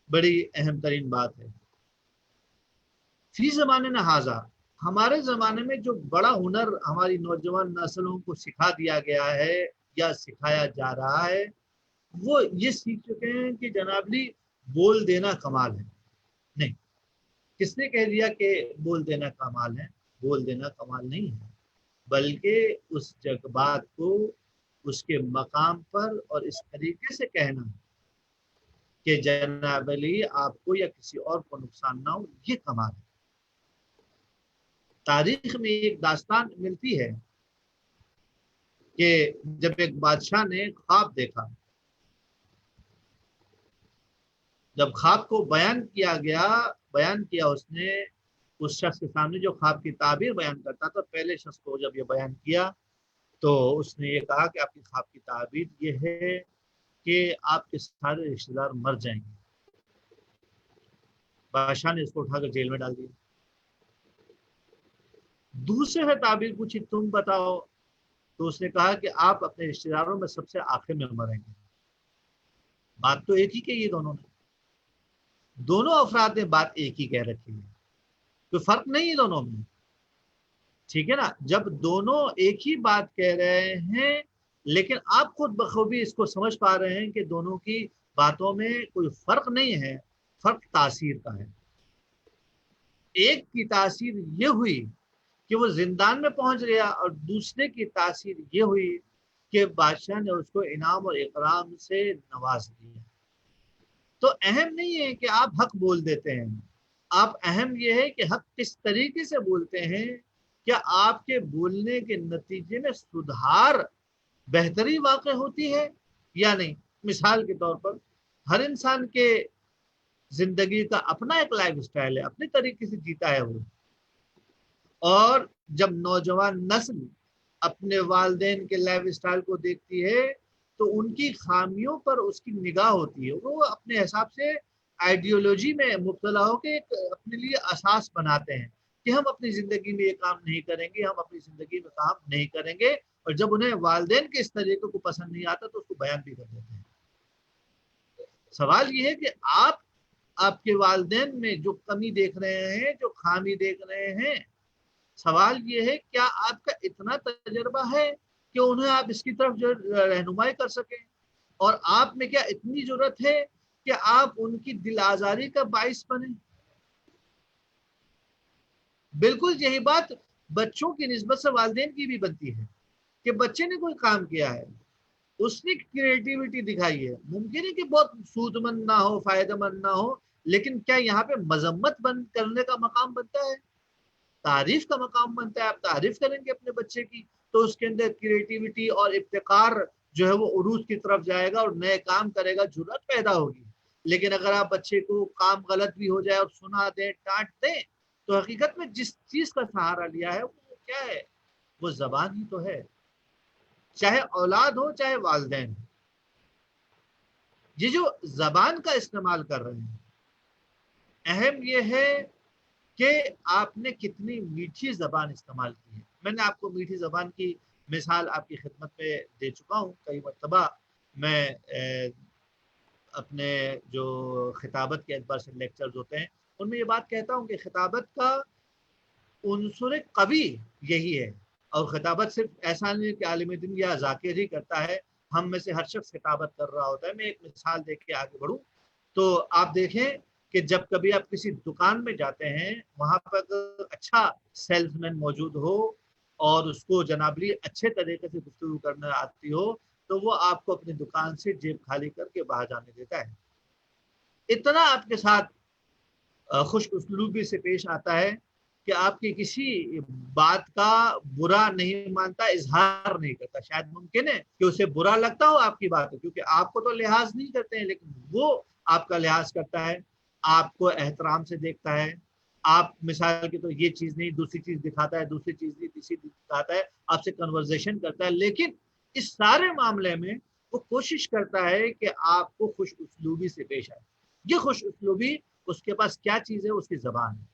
S1: بڑی اہم ترین بات ہے۔ فی زمانے نہ حاضہ، ہمارے زمانے میں جو بڑا ہنر ہماری نوجوان نسلوں کو سکھا دیا گیا ہے یا سکھایا جا رہا ہے، وہ یہ سیکھ چکے ہیں کہ جنابلی بول دینا کمال ہے۔ نہیں، کس نے کہہ دیا کہ بول دینا کمال ہے؟ بول دینا کمال نہیں ہے، بلکہ اس بات کو اس کے مقام پر اور اس طریقے سے کہنا کہ جناب علی آپ کو یا کسی اور کو نقصان نہ ہو، یہ کمال ہے۔ تاریخ میں ایک داستان ملتی ہے کہ جب ایک بادشاہ نے خواب دیکھا، جب خواب کو بیان کیا اس نے اس شخص کے سامنے جو خواب کی تعبیر بیان کرتا تھا، پہلے شخص کو جب یہ بیان کیا تو اس نے یہ کہا کہ آپ کی خواب کی تعبیر یہ ہے کہ آپ کے سارے رشتے دار مر جائیں گے۔ بادشاہ نے اس کو اٹھا کر جیل میں ڈال دیا۔ دوسرے سے تعبیر پوچھی، تم بتاؤ، تو اس نے کہا کہ آپ اپنے رشتے داروں میں سب سے آخر میں مریں گے۔ بات تو ایک ہی کہی ہے دونوں نے، دونوں افراد نے بات ایک ہی کہہ رکھی ہے، کوئی فرق نہیں ہے دونوں میں، ٹھیک ہے نا۔ جب دونوں ایک ہی بات کہہ رہے ہیں لیکن آپ خود بخوبی اس کو سمجھ پا رہے ہیں کہ دونوں کی باتوں میں کوئی فرق نہیں ہے، فرق تاثیر کا ہے۔ ایک کی تاثیر یہ ہوئی کہ وہ زندان میں پہنچ گیا، اور دوسرے کی تاثیر یہ ہوئی کہ بادشاہ نے اس کو انعام اور اکرام سے نواز دیا۔ تو اہم نہیں ہے کہ آپ حق بول دیتے ہیں، آپ اہم یہ ہے کہ حق کس طریقے سے بولتے ہیں، کیا آپ کے بولنے کے نتیجے میں سدھار، بہتری واقع ہوتی ہے یا نہیں۔ مثال کے طور پر ہر انسان کے زندگی کا اپنا ایک لائف سٹائل ہے، اپنے طریقے سے جیتا ہے وہ، اور جب نوجوان نسل اپنے والدین کے لائف سٹائل کو دیکھتی ہے تو ان کی خامیوں پر اس کی نگاہ ہوتی ہے، وہ اپنے حساب سے آئیڈیولوجی میں مبتلا ہو کے ایک اپنے لیے اساس بناتے ہیں کہ ہم اپنی زندگی میں یہ کام نہیں کریں گے، ہم اپنی زندگی میں کام نہیں کریں گے، اور جب انہیں والدین کے اس طریقے کو پسند نہیں آتا تو اس کو بیان بھی کر دیتے ہیں۔ سوال یہ ہے کہ آپ کے والدین میں جو کمی دیکھ رہے ہیں، جو خامی دیکھ رہے ہیں، سوال یہ ہے کیا آپ کا اتنا تجربہ ہے کہ انہیں آپ اس کی طرف جو رہنمائی کر سکیں، اور آپ میں کیا اتنی ضرورت ہے کہ آپ ان کی دل آزاری کا باعث بنیں۔ بالکل یہی بات بچوں کی نسبت سے والدین کی بھی بنتی ہے کہ بچے نے کوئی کام کیا ہے، اس نے کریٹیوٹی دکھائی ہے، ممکن ہے کہ بہت سود مند نہ ہو، فائدہ مند نہ ہو، لیکن کیا یہاں پہ مذمت بند کرنے کا مقام بنتا ہے؟ تعریف کا مقام بنتا ہے۔ آپ تعریف کریں گے اپنے بچے کی تو اس کے اندر کریٹیوٹی اور ابتکار جو ہے وہ عروج کی طرف جائے گا اور نئے کام کرے گا، جرأت پیدا ہوگی۔ لیکن اگر آپ بچے کو کام غلط بھی ہو جائے اور سنا دیں، ڈانٹ دیں، تو حقیقت میں جس چیز کا سہارا لیا ہے وہ کیا ہے؟ وہ زبان ہی تو ہے، چاہے اولاد ہو چاہے والدین۔ یہ جو زبان کا استعمال کر رہے ہیں، اہم یہ ہے کہ آپ نے کتنی میٹھی زبان استعمال کی ہے۔ میں نے آپ کو میٹھی زبان کی مثال آپ کی خدمت میں دے چکا ہوں کئی مرتبہ۔ میں اپنے جو خطابت کے اعتبار سے لیکچرز ہوتے ہیں ان میں یہ بات کہتا ہوں کہ خطابت کا عنصر قوی یہی ہے، اور خطابت صرف ایسا نہیں کہ عالم دین یا ذاکر ہی کرتا ہے، ہم میں سے ہر شخص خطابت کر رہا ہوتا ہے۔ میں ایک مثال دیکھ کے آگے بڑھوں تو آپ دیکھیں کہ جب کبھی آپ کسی دکان میں جاتے ہیں، وہاں پر اچھا سیلس مین موجود ہو اور اس کو جنابلی اچھے طریقے سے گفتگو کرنا آتی ہو تو وہ آپ کو اپنی دکان سے جیب خالی کر کے باہر جانے دیتا ہے، اتنا آپ کے ساتھ خوش اسلوبی سے پیش آتا ہے کہ آپ کی کسی بات کا برا نہیں مانتا، اظہار نہیں کرتا۔ شاید ممکن ہے کہ اسے برا لگتا ہو آپ کی بات کیونکہ آپ کو تو لحاظ نہیں کرتے ہیں، لیکن وہ آپ کا لحاظ کرتا ہے، آپ کو احترام سے دیکھتا ہے۔ آپ مثال کی تو یہ چیز نہیں دوسری چیز دکھاتا ہے، دوسری چیز نہیں تیسری دکھاتا ہے، آپ سے کنورزیشن کرتا ہے، لیکن اس سارے معاملے میں وہ کوشش کرتا ہے کہ آپ کو خوش اسلوبی سے پیش آئے۔ یہ خوش اسلوبی اس کے پاس کیا چیز ہے؟ اس کی زبان ہے.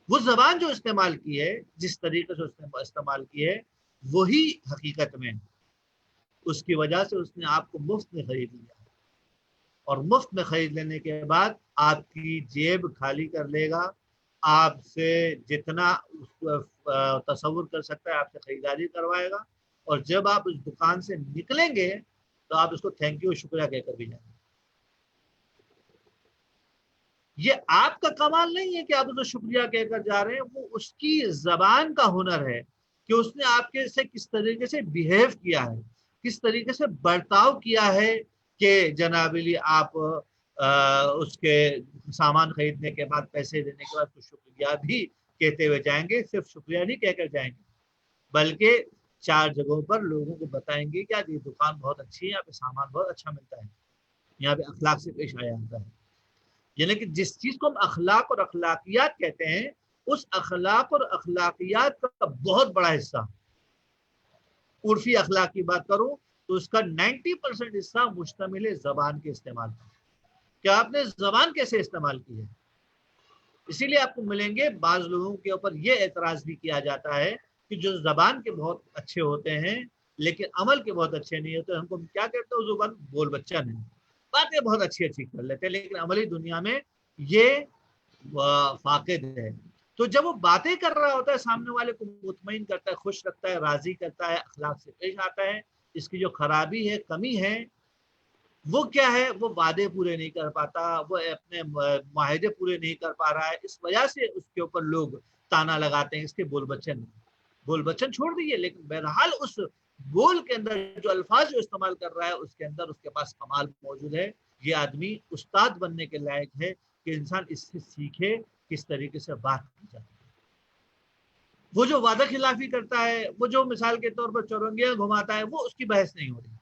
S1: وہ زبان جو استعمال کی ہے، جس طریقے سے اس نے استعمال کی ہے، وہی حقیقت میں اس کی وجہ سے اس نے آپ کو مفت میں خرید لیا، اور مفت میں خرید لینے کے بعد آپ کی جیب خالی کر لے گا. آپ سے جتنا تصور کر سکتا ہے آپ سے خریداری کروائے گا، اور جب آپ اس دکان سے نکلیں گے تو آپ اس کو تھینک یو شکریہ کہہ کر بھی جائیں گے. یہ آپ کا کمال نہیں ہے کہ آپ اس کو شکریہ کہہ کر جا رہے ہیں، وہ اس کی زبان کا ہنر ہے کہ اس نے آپ کے سے کس طریقے سے بیہیو کیا ہے، کس طریقے سے برتاؤ کیا ہے کہ جناب علی آپ اس کے سامان خریدنے کے بعد، پیسے دینے کے بعد شکریہ بھی کہتے ہوئے جائیں گے. صرف شکریہ نہیں کہہ کر جائیں گے، بلکہ 4 جگہوں پر لوگوں کو بتائیں گے کہ یہ دکان بہت اچھی ہے، یہاں پہ سامان بہت اچھا ملتا ہے، یہاں پہ اخلاق سے پیش آیا جاتا ہے. یعنی کہ جس چیز کو ہم اخلاق اور اخلاقیات کہتے ہیں، اس اخلاق اور اخلاقیات کا بہت بڑا حصہ، عرفی اخلاق کی بات کروں تو اس کا 90% حصہ مشتمل ہے زبان کے استعمال پر، کہ آپ نے زبان کیسے استعمال کی ہے. اسی لیے آپ کو ملیں گے بعض لوگوں کے اوپر یہ اعتراض بھی کیا جاتا ہے کہ جو زبان کے بہت اچھے ہوتے ہیں لیکن عمل کے بہت اچھے نہیں ہوتے، ہم کو کیا کہتے ہیں؟ زبان بول بچہ نہیں، باتیں بہت اچھی اچھی کر لیتے ہیں لیکن عملی دنیا میں یہ فاقد ہے. تو جب وہ باتیں کر رہا ہوتا ہے، سامنے والے کو مطمئن کرتا ہے، خوش رکھتا ہے، راضی کرتا ہے، اخلاق سے پیش آتا ہے. اس کی جو خرابی ہے، کمی ہے، وہ کیا ہے؟ وہ وعدے پورے نہیں کر پاتا، وہ اپنے معاہدے پورے نہیں کر پا رہا ہے. اس وجہ سے اس کے اوپر لوگ تانا لگاتے ہیں اس کے بول بچن. بول بچن چھوڑ دیے، لیکن بہرحال اس بول کے اندر جو الفاظ جو استعمال کر رہا ہے اس کے اندر اس کے پاس کمال موجود ہے. یہ آدمی استاد بننے کے لائق ہے کہ انسان اس سے سیکھے کس طریقے سے بات کی جاتی ہے. وہ جو وعدہ خلافی کرتا ہے، وہ جو مثال کے طور پر چورنگیاں گھماتا ہے، وہ اس کی بحث نہیں ہو رہی.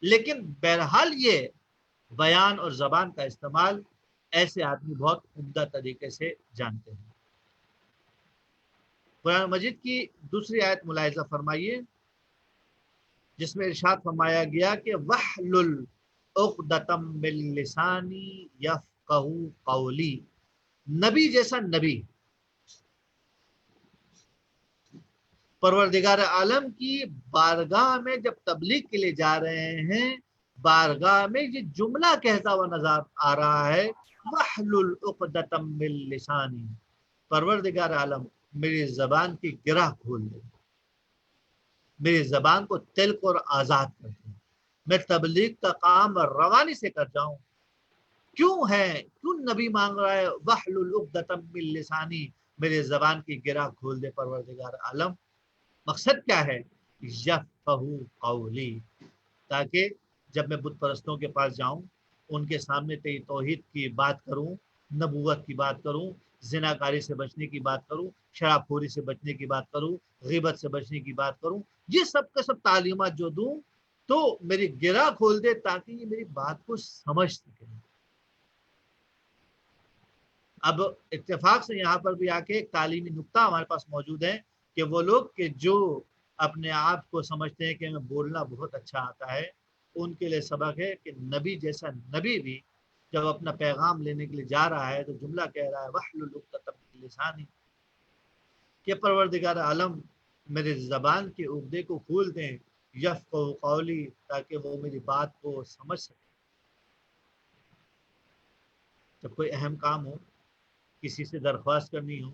S1: لیکن بہرحال یہ بیان اور زبان کا استعمال ایسے آدمی بہت عمدہ طریقے سے جانتے ہیں. قرآن مجید کی دوسری آیت ملاحظہ فرمائیے، جس میں ارشاد فرمایا گیا کہ وَحْلُلْ عُقْدَةً مِّن لِّسَانِي يَفْقَهُوا قَوْلِي. نبی جیسا نبی، پروردگار عالم کی بارگاہ میں جب تبلیغ کے لیے جا رہے ہیں، بارگاہ میں یہ جملہ کہتا ہوا نظر آ رہا ہے، وَحْلُلْ عُقْدَةً مِّن لِّسَانِي. پروردگار عالم میری زبان کی گرہ کھول دے، میری زبان کو تلق اور آزاد کر دے، میں تبلیغ کا کام روانی سے کر جاؤں. کیوں ہے؟ کیوں نبی مانگ رہا ہے وَحْلُلْ عُقْدَةً مِّن لِّسَانِي، میرے زبان کی گرہ کھول دے پروردگار عالم. مقصد کیا ہے؟ یفقہوا قولی، تاکہ جب میں بت پرستوں کے پاس جاؤں، ان کے سامنے تیری توحید کی بات کروں، نبوت کی بات کروں، زناکاری سے بچنے کی بات کروں، شراب خوری سے بچنے کی بات کروں، غیبت سے بچنے کی بات کروں، یہ سب کا سب تعلیمات جو دوں تو میری گرہ کھول دے تاکہ یہ میری بات کو سمجھ سکے. اب اتفاق سے یہاں پر بھی آ کے ایک تعلیمی نقطہ ہمارے پاس موجود ہے کہ وہ لوگ کہ جو اپنے آپ کو سمجھتے ہیں کہ ہمیں بولنا بہت اچھا آتا ہے، ان کے لیے سبق ہے کہ نبی جیسا نبی بھی جب اپنا پیغام لینے کے لیے جا رہا ہے تو جملہ کہہ رہا ہے وَحْلُلْ عُقْدَةً مِّن لِّسَانِي، کہ پروردگار عالم میرے زبان کے عقدے کو کھول دیں، یفقہوا قولی، تاکہ وہ میری بات کو سمجھ سکے. جب کوئی اہم کام ہو، کسی سے درخواست کرنی ہو،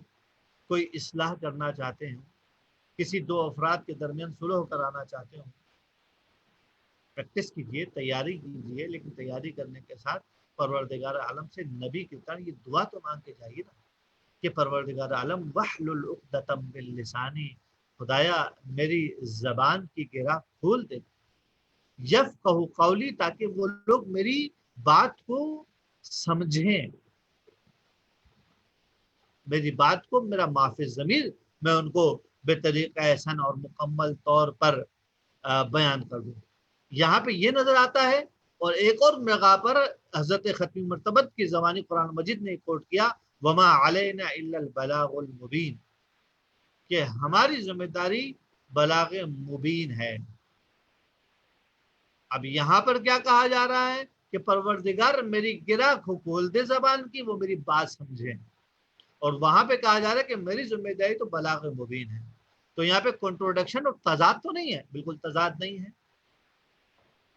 S1: کوئی اصلاح کرنا چاہتے ہیں، کسی دو افراد کے درمیان صلح کرانا چاہتے ہوں، پریکٹس کیجیے، تیاری کیجیے، لیکن تیاری کرنے کے ساتھ پروردگار عالم سے نبی کی طرح یہ دعا تو مانگ کے جائیے نا کہ پروردگار عالم وَحْلُلْ عُقْدَةً مِّن لِّسَانِي، خدایا میری زبان کی گرہ کھول دے، یفقہوا قولی، تاکہ وہ لوگ میری بات کو سمجھیں، میری بات کو، میرا معافی ضمیر میں ان کو بے طریقہ احسن اور مکمل طور پر بیان کر دوں. یہاں پہ یہ نظر آتا ہے، اور ایک اور مقام پر حضرت ختمی مرتبت کی زبانی قرآن مجید نے کوٹ کیا وما علینا الا البلاغ المبین، کہ ہماری ذمہ داری بلاغ مبین ہے. اب یہاں پر کیا کہا جا رہا ہے کہ پروردگار میری گرہ کو کھول دے زبان کی، وہ میری بات سمجھیں. اور وہاں پہ کہا جا رہا ہے کہ میری ذمہ داری تو بلاغ مبین ہے. تو یہاں پہ کنٹروڈکشن اور تضاد تو نہیں ہے، بالکل تضاد نہیں ہے.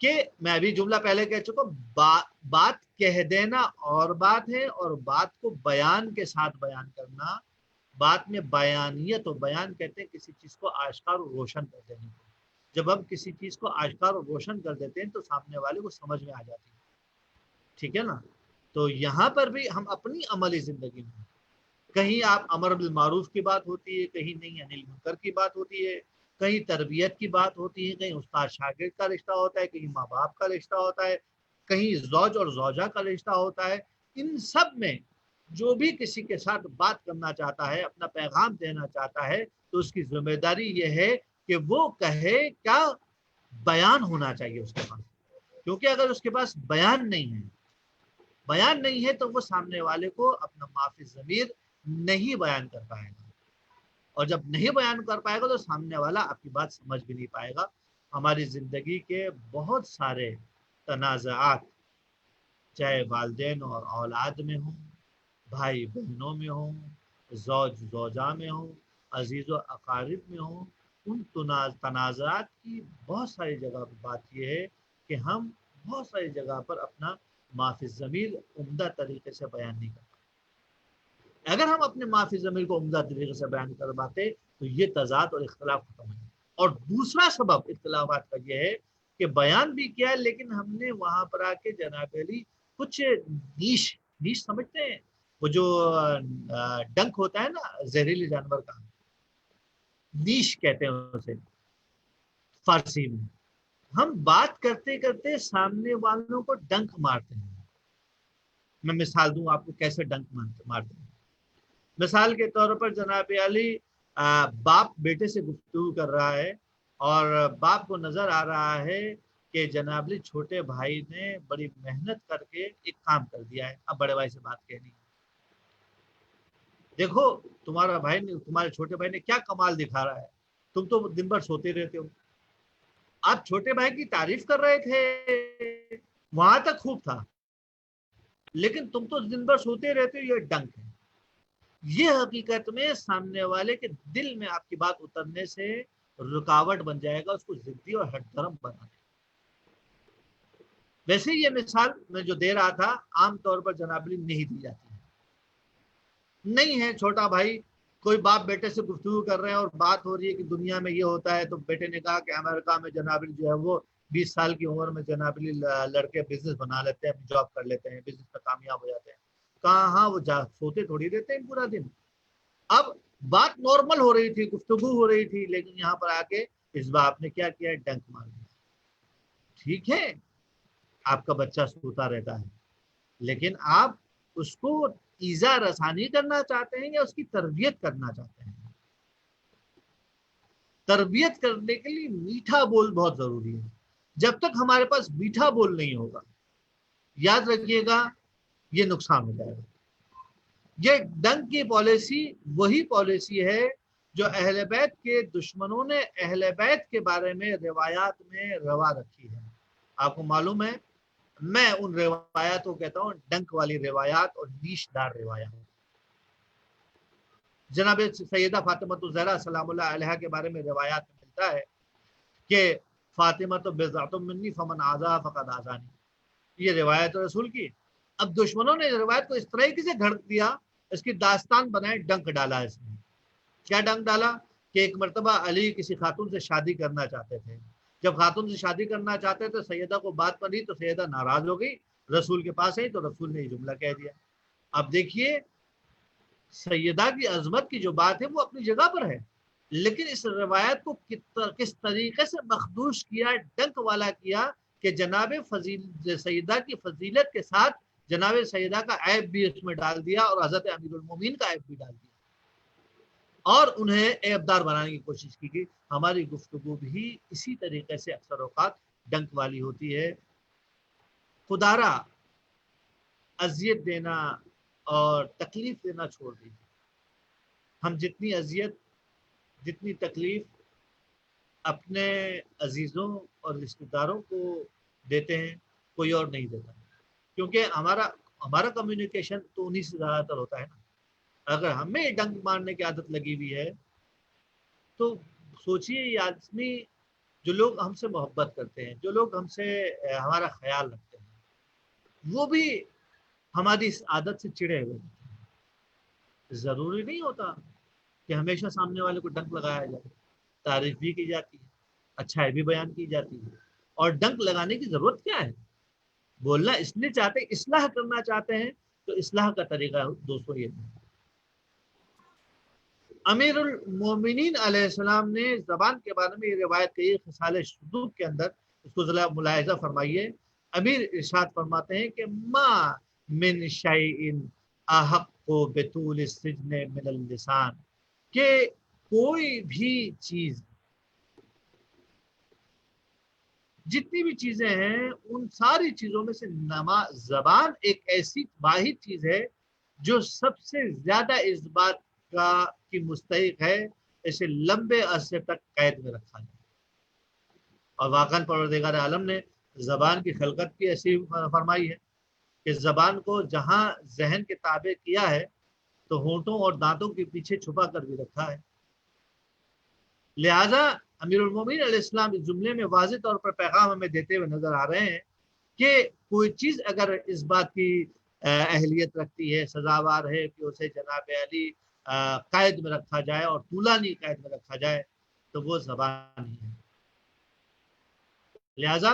S1: کہ میں ابھی جملہ پہلے کہہ چکا ہوں، بات کہہ دینا اور بات ہے، اور بات کو بیان کے ساتھ بیان کرنا. بات میں بیانیت، و بیان کہتے ہیں کسی چیز کو آشکار اور روشن کر دینے کو. جب ہم کسی چیز کو آشکار اور روشن کر دیتے ہیں تو سامنے والے کو سمجھ میں آ جاتی ہے. ٹھیک ہے نا. تو یہاں پر بھی ہم اپنی عملی زندگی میں کہیں آپ امر بالمعروف کی بات ہوتی ہے، کہیں نہیں انل منکر کی بات ہوتی ہے، کہیں تربیت کی بات ہوتی ہے، کہیں استاد شاگرد کا رشتہ ہوتا ہے، کہیں ماں باپ کا رشتہ ہوتا ہے، کہیں زوج اور زوجہ کا رشتہ ہوتا ہے. ان سب میں جو بھی کسی کے ساتھ بات کرنا چاہتا ہے، اپنا پیغام دینا چاہتا ہے، تو اس کی ذمہ داری یہ ہے کہ وہ کہے کیا بیان ہونا چاہیے اس کے پاس. کیونکہ اگر اس کے پاس بیان نہیں ہے تو وہ سامنے والے کو اپنا معافی ضمیر نہیں بیان کر پائے گا. اور جب نہیں بیان کر پائے گا تو سامنے والا آپ کی بات سمجھ بھی نہیں پائے گا. ہماری زندگی کے بہت سارے تنازعات، چاہے والدین اور اولاد میں ہوں، بھائی بہنوں میں ہوں، زوج زوجہ میں ہوں، عزیز و اقارب میں ہوں، ان تنازعات کی بہت ساری جگہ پر بات یہ ہے کہ ہم بہت ساری جگہ پر اپنا معافی ضمیر عمدہ طریقے سے بیان نہیں کرتے. اگر ہم اپنے معافی ضمیر کو عمدہ طریقے سے بیان کر پاتے تو یہ تضاد اور اختلاف ختم ہے. اور دوسرا سبب اختلافات کا یہ ہے کہ بیان بھی کیا ہے لیکن ہم نے وہاں پر آ کے جناب علی کچھ نیش سمجھتے ہیں، وہ جو ڈنک ہوتا ہے نا زہریلے جانور کا، نیش کہتے ہیں اسے فارسی میں. ہم بات کرتے کرتے سامنے والوں کو ڈنک مارتے ہیں. میں مثال دوں آپ کو کیسے ڈنک مارتے ہیں. مثال کے طور پر جناب علی باپ بیٹے سے گفتگو کر رہا ہے اور باپ کو نظر آ رہا ہے کہ جناب علی چھوٹے بھائی نے بڑی محنت کر کے ایک کام کر دیا ہے، اب بڑے بھائی سے بات کہنی ہے. دیکھو تمہارے چھوٹے بھائی نے کیا کمال دکھا رہا ہے، تم تو دن بھر سوتے رہتے ہو. آپ چھوٹے بھائی کی تعریف کر رہے تھے، وہاں تک خوب تھا، لیکن تم تو دن بھر سوتے رہتے ہو، یہ ڈنک ہے. یہ حقیقت میں سامنے والے کے دل میں آپ کی بات اترنے سے رکاوٹ بن جائے گا، اس کو ضدی اور ہٹ درم بنا دے. ویسے یہ مثال میں جو دے رہا تھا عام طور پر جناب علی نہیں دی جاتی ہے. نہیں ہے چھوٹا بھائی، کوئی باپ بیٹے سے گفتگو کر رہے ہیں اور بات ہو رہی ہے کہ دنیا میں یہ ہوتا ہے، تو بیٹے نے کہا کہ امریکہ میں جناب علی جو ہے وہ 20 سال کی عمر میں جناب علی لڑکے بزنس بنا لیتے ہیں، جاب کر لیتے ہیں، بزنس میں کامیاب ہو جاتے ہیں. کہاں، ہاں وہ سوتے تھوڑی رہتے ہیں پورا دن. اب بات نارمل ہو رہی تھی، گفتگو ہو رہی تھی، لیکن یہاں پر آ کے اس باپ نے کیا کیا، ڈنک مار دیا. ٹھیک ہے آپ کا بچہ سوتا رہتا ہے، لیکن آپ اس کو ایذا رسانی کرنا چاہتے ہیں یا اس کی تربیت کرنا چاہتے ہیں. تربیت کرنے کے لیے میٹھا بول بہت ضروری ہے. جب تک ہمارے پاس میٹھا بول نہیں ہوگا، یاد رکھیے گا یہ نقصان ہو جائے گا. یہ ڈنک کی پالیسی وہی پالیسی ہے جو اہل بیت کے دشمنوں نے اہل بیت کے بارے میں روایات میں روا رکھی ہے. آپ کو معلوم ہے میں ان روایات کو کہتا ہوں ڈنک والی روایات اور نیش دار روایات. جناب سیدہ فاطمہ الزہرا سلام اللہ علیہا کے بارے میں روایات میں ملتا ہے کہ فاطمہ تو بضعۃ منی فمن آذاها فقد آذانی. یہ روایت رسول کی. اب دشمنوں نے روایت کو اس طرح سے گھڑ دیا، اس کی داستان بنائے، ڈنک ڈالا اس میں. کیا ڈنک ڈالا کہ ایک مرتبہ علی کسی خاتون سے شادی کرنا چاہتے تھے. جب خاتون سے شادی کرنا چاہتے تھے سیدہ کو بات پڑی تو سیدہ ناراض ہو گئی، رسول کے پاس آئی تو رسول نے یہ جملہ کہہ دیا. اب دیکھیے سیدہ کی عظمت کی جو بات ہے وہ اپنی جگہ پر ہے، لیکن اس روایت کو کس طریقے سے مخدوش کیا، ڈنک والا کیا کہ جناب سیدہ کی فضیلت کے ساتھ جناب سیدہ کا عیب بھی اس میں ڈال دیا اور حضرت امیر المومنین کا عیب بھی ڈال دیا اور انہیں عیبدار بنانے کی کوشش کی گئی. ہماری گفتگو بھی اسی طریقے سے اکثر اوقات ڈنک والی ہوتی ہے. خدارا اذیت دینا اور تکلیف دینا چھوڑ دیجیے. ہم جتنی اذیت جتنی تکلیف اپنے عزیزوں اور رشتہ داروں کو دیتے ہیں کوئی اور نہیں دیتا. کیونکہ ہمارا کمیونیکیشن تو انہی سے زیادہ تر ہوتا ہے نا. اگر ہمیں ڈنک مارنے کی عادت لگی ہوئی ہے تو سوچئے یہ آدمی، جو لوگ ہم سے محبت کرتے ہیں، جو لوگ ہم سے ہمارا خیال رکھتے ہیں، وہ بھی ہماری اس عادت سے چڑے ہوئے. ضروری نہیں ہوتا کہ ہمیشہ سامنے والے کو ڈنک لگایا جائے. تعریف بھی کی جاتی ہے، اچھائی بھی بیان کی جاتی ہے. اور ڈنک لگانے کی ضرورت کیا ہے؟ بولنا اس لیے چاہتے ہیں، اصلاح کرنا چاہتے ہیں، تو اصلاح کا طریقہ دوستوں یہ ہے. امیر المومنین علیہ السلام نے زبان کے بارے میں یہ روایت کہی خصال شذوذ کے اندر. اس کو ذرا ملاحظہ فرمائیے. امیر ارشاد فرماتے ہیں کہ ما من شیء احق بطول السجن من اللسان، کہ کوئی بھی چیز، جتنی بھی چیزیں ہیں ان ساری چیزوں میں سے زبان ایک ایسی واحد چیز ہے جو سب سے زیادہ اس بات کی مستحق ہے اسے لمبے عرصے تک قید میں رکھا جائے. اور واقعاً پروردگار عالم نے زبان کی خلقت کی ایسی فرمائی ہے کہ زبان کو جہاں ذہن کے تابع کیا ہے تو ہونٹوں اور دانتوں کے پیچھے چھپا کر بھی رکھا ہے. لہذا امیر المومنین علیہ السلام اس جملے میں واضح طور پر پیغام ہمیں دیتے ہوئے نظر آ رہے ہیں کہ کوئی چیز اگر اس بات کی اہلیت رکھتی ہے، سزاوار ہے کہ اسے جناب علی قید میں رکھا جائے اور طولانی قید میں رکھا جائے، تو وہ زبان ہی ہے. لہذا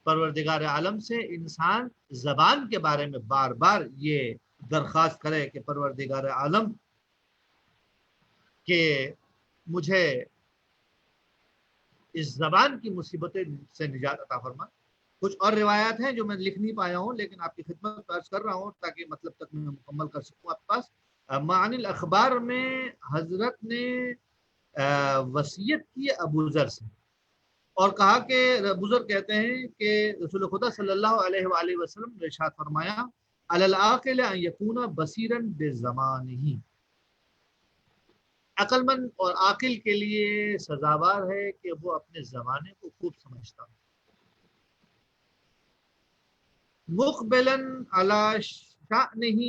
S1: پروردگار عالم سے انسان زبان کے بارے میں بار بار یہ درخواست کرے کہ پروردگار عالم کہ مجھے اس زبان کی مصیبتیں سے نجات عطا فرما. کچھ اور روایات ہیں جو میں لکھ نہیں پایا ہوں، لیکن آپ کی خدمت میں عرض کر رہا ہوں تاکہ مطلب تک میں مکمل کر سکوں آپ کے پاس. معانی الاخبار میں حضرت نے وصیت کی ابو ذر سے اور کہا کہ ابو ذر کہتے ہیں کہ رسول خدا صلی اللہ علیہ وآلہ وسلم نے ارشاد فرمایا علی العاقل ان یکون بصیرا بزمانہ، عقل مند اور عاقل کے لیے سزاوار ہے کہ وہ اپنے زمانے کو خوب سمجھتا ہو. مقبلا علی شأنہ،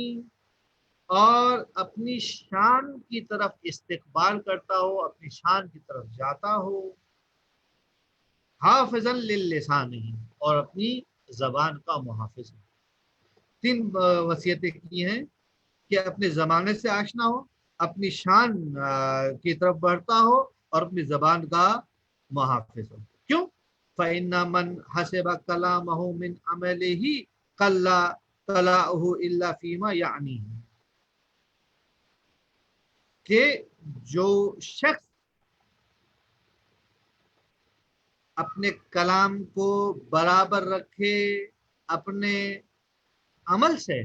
S1: اور اپنی شان کی طرف استقبال کرتا ہو، اپنی شان کی طرف جاتا ہو. حافظا للسانہ، اور اپنی زبان کا محافظ ہو. تین وصیتیں کی ہیں کہ اپنے زمانے سے آشنا ہو، اپنی شان کی طرف بڑھتا ہو اور اپنی زبان کا محافظ ہو. کیوں؟ فَإِنَّ مَنْ حَسِبَ كَلَامَهُ مِنْ عَمَلِهِ قَلَّ طَلَعُهُ إِلَّا فِي مَا يَعْنِيهِ، کہ جو شخص اپنے کلام کو برابر رکھے اپنے عمل سے،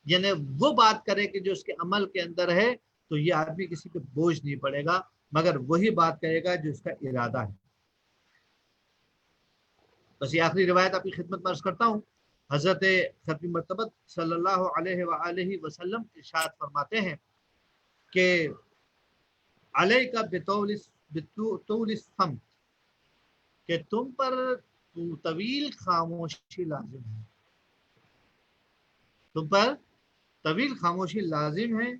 S1: یعنی وہ بات کرے کہ جو اس کے عمل کے اندر ہے، تو یہ آدمی کسی پہ بوجھ نہیں پڑے گا، مگر وہی بات کہے گا جو اس کا ارادہ ہے. بس یہ آخری روایت آپ کی خدمت میں عرض کرتا ہوں. حضرت ختم مرتبہ صلی اللہ علیہ وآلہ وسلم ارشاد فرماتے ہیں کہ علیک بطول الصمت، کہ تم پر طویل خاموشی لازم ہے، تم پر طویل خاموشی لازم ہے.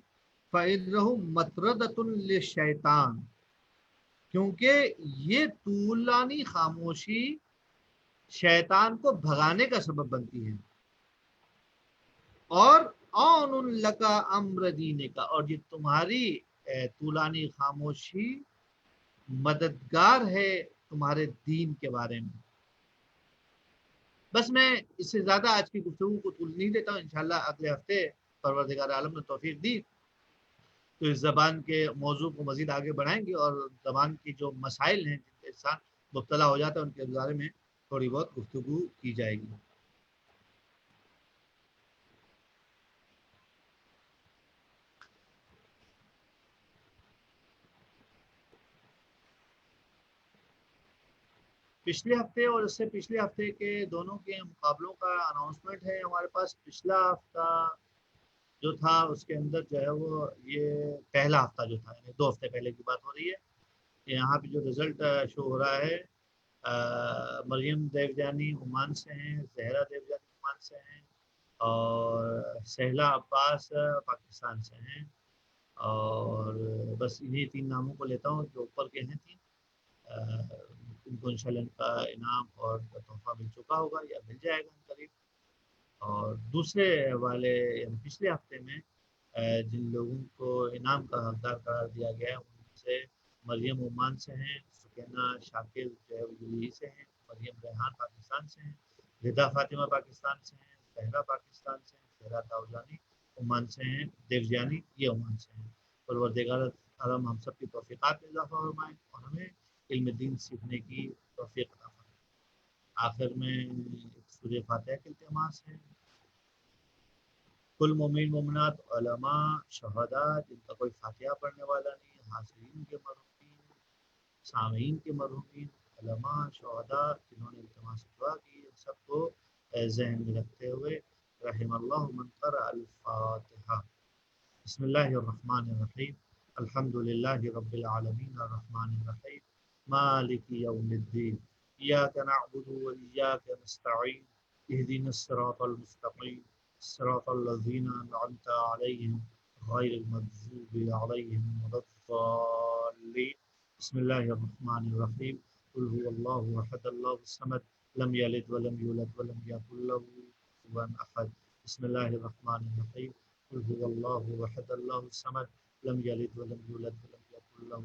S1: فَإِنَّهُ مَطْرَدَةٌ لِلشَّيْطَانِ، کیونکہ یہ طولانی خاموشی شیطان کو بھگانے کا سبب بنتی ہے. اور عون لکا امر دینے کا، اور یہ تمہاری طولانی خاموشی مددگار ہے تمہارے دین کے بارے میں. بس میں اس سے زیادہ آج کی گفتگو کو طول نہیں دیتا ہوں. انشاءاللہ اگلے ہفتے پروردگار عالم نے توفیق دی تو اس زبان کے موضوع کو مزید آگے بڑھائیں گے، اور زبان کی جو مسائل ہیں جن کے انسان مبتلا ہو جاتا ہے ان کے بارے میں تھوڑی بہت گفتگو کی جائے گی. پچھلے ہفتے اور اس سے پچھلے ہفتے کے دونوں کے مقابلوں کا اناؤنسمنٹ ہے ہمارے پاس. پچھلا ہفتہ جو تھا اس کے اندر جو ہے وہ یہ پہلا ہفتہ جو تھا، یعنی 2 ہفتے پہلے کی بات ہو رہی ہے. یہاں پہ جو رزلٹ شو ہو رہا ہے، مریم دیوجانی عمان سے ہیں، زہرا دیوجانی عمان سے ہیں، اور سہلا عباس پاکستان سے ہیں، اور بس انہیں 3 ناموں کو لیتا ہوں جو اوپر کے ہیں 3۔ ان کو انشاءاللہ ان کا انعام اور تحفہ مل چکا ہوگا یا مل جائے گا ان قریب۔ اور دوسرے والے یعنی پچھلے ہفتے میں جن لوگوں کو انعام کا حقدار قرار دیا گیا ہے ان سے مریم عمان سے ہیں، سکینہ شاکر جو ہے وہ یوئی سے ہیں، مریم ریحان پاکستان سے ہیں، ردا فاطمہ پاکستان سے ہیں، زہرا پاکستان سے ہیں، زہرا تاوجانی عمان سے ہیں، دیوجانی یہ عمان سے ہیں۔ پروردگار عالم ہم سب کی توفیقات میں اضافہ فرمائے اور ہمیں علم دین سیکھنے کی توفیق عطا فرمائے۔ آخر میں سورہ فاتحہ کے التماس ہے۔ کل مومن مومنات علماء شہداء جن کا کوئی فاتحہ پڑھنے والا نہیں، حاضرین کے مرحومین، سامعین کے مرحومین، علماء شہداء جنہوں نے التماس دعا کی، سب کو ذہن میں رکھتے ہوئے رحم اللہ من قرأ الفاتحہ۔ بسم اللہ الرحمن الرحیم، الحمد للہ رب العالمین الرحمن الرحیم مالک یوم الدین، ایاک نعبد و ایاک نستعین، اہدنا الصراط المستقیم صراط الذین انعمت علیہم غیر المغضوب علیہم ولا الضالین۔ بسم اللہ الرحمن الرحیم، قل هو اللہ احد اللہ الصمد لم یلد ولم یولد ولم یکن له کفوا احد۔ بسم اللہ الرحمن الرحیم، قل هو الله احد الله الصمد لم يلد ولم يولد ولم يكن له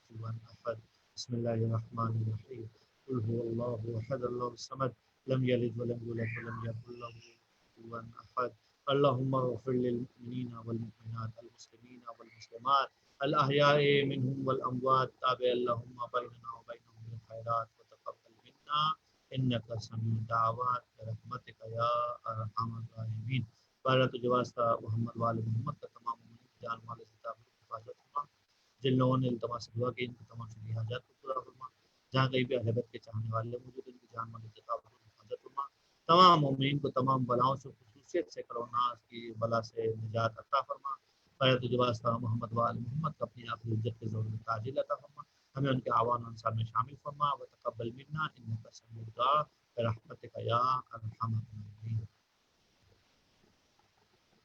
S1: كفوا احد۔ بسم الله الرحمن الرحیم، قل هو الله احد الله الصمد لم يلد ولم يولد ولم يكن له كفوا احد۔ اللهم اغفر للمؤمنين والمؤمنات المسلمين والمسلمات الاحياء منهم والاموات، تابع اللهم بيننا وبينهم بالخيرات وتقبل منا انك سميع الدعوات برحمتك يا ارحم الراحمين۔ بارہ تجھے واسطہ محمد وال محمد کا تمام مومنین کی جان مال سے تعلق حفاظت فرما، جن لوگوں نے التماس دعا کی ان کی تمام شدی حاجات کو پورا فرما، جہاں کہیں بھی اہل بیت کے چاہنے والے موجود ان کی جان مال سے تعلق حفاظت فرما، تمام مومنین کو تمام بلاؤں سے خصوصیت سے کرونا کی بلا سے نجات عطا فرما۔ بارہ تجھے واسطہ محمد وال محمد کا اپنی آخری عزت کے زور میں تاجل عطا فرما، ہمیں ان کے اعوان و انصار میں شامل فرما، وتقبل منا انک سمیع الدعاء برحمتک یا ارحم الراحمین۔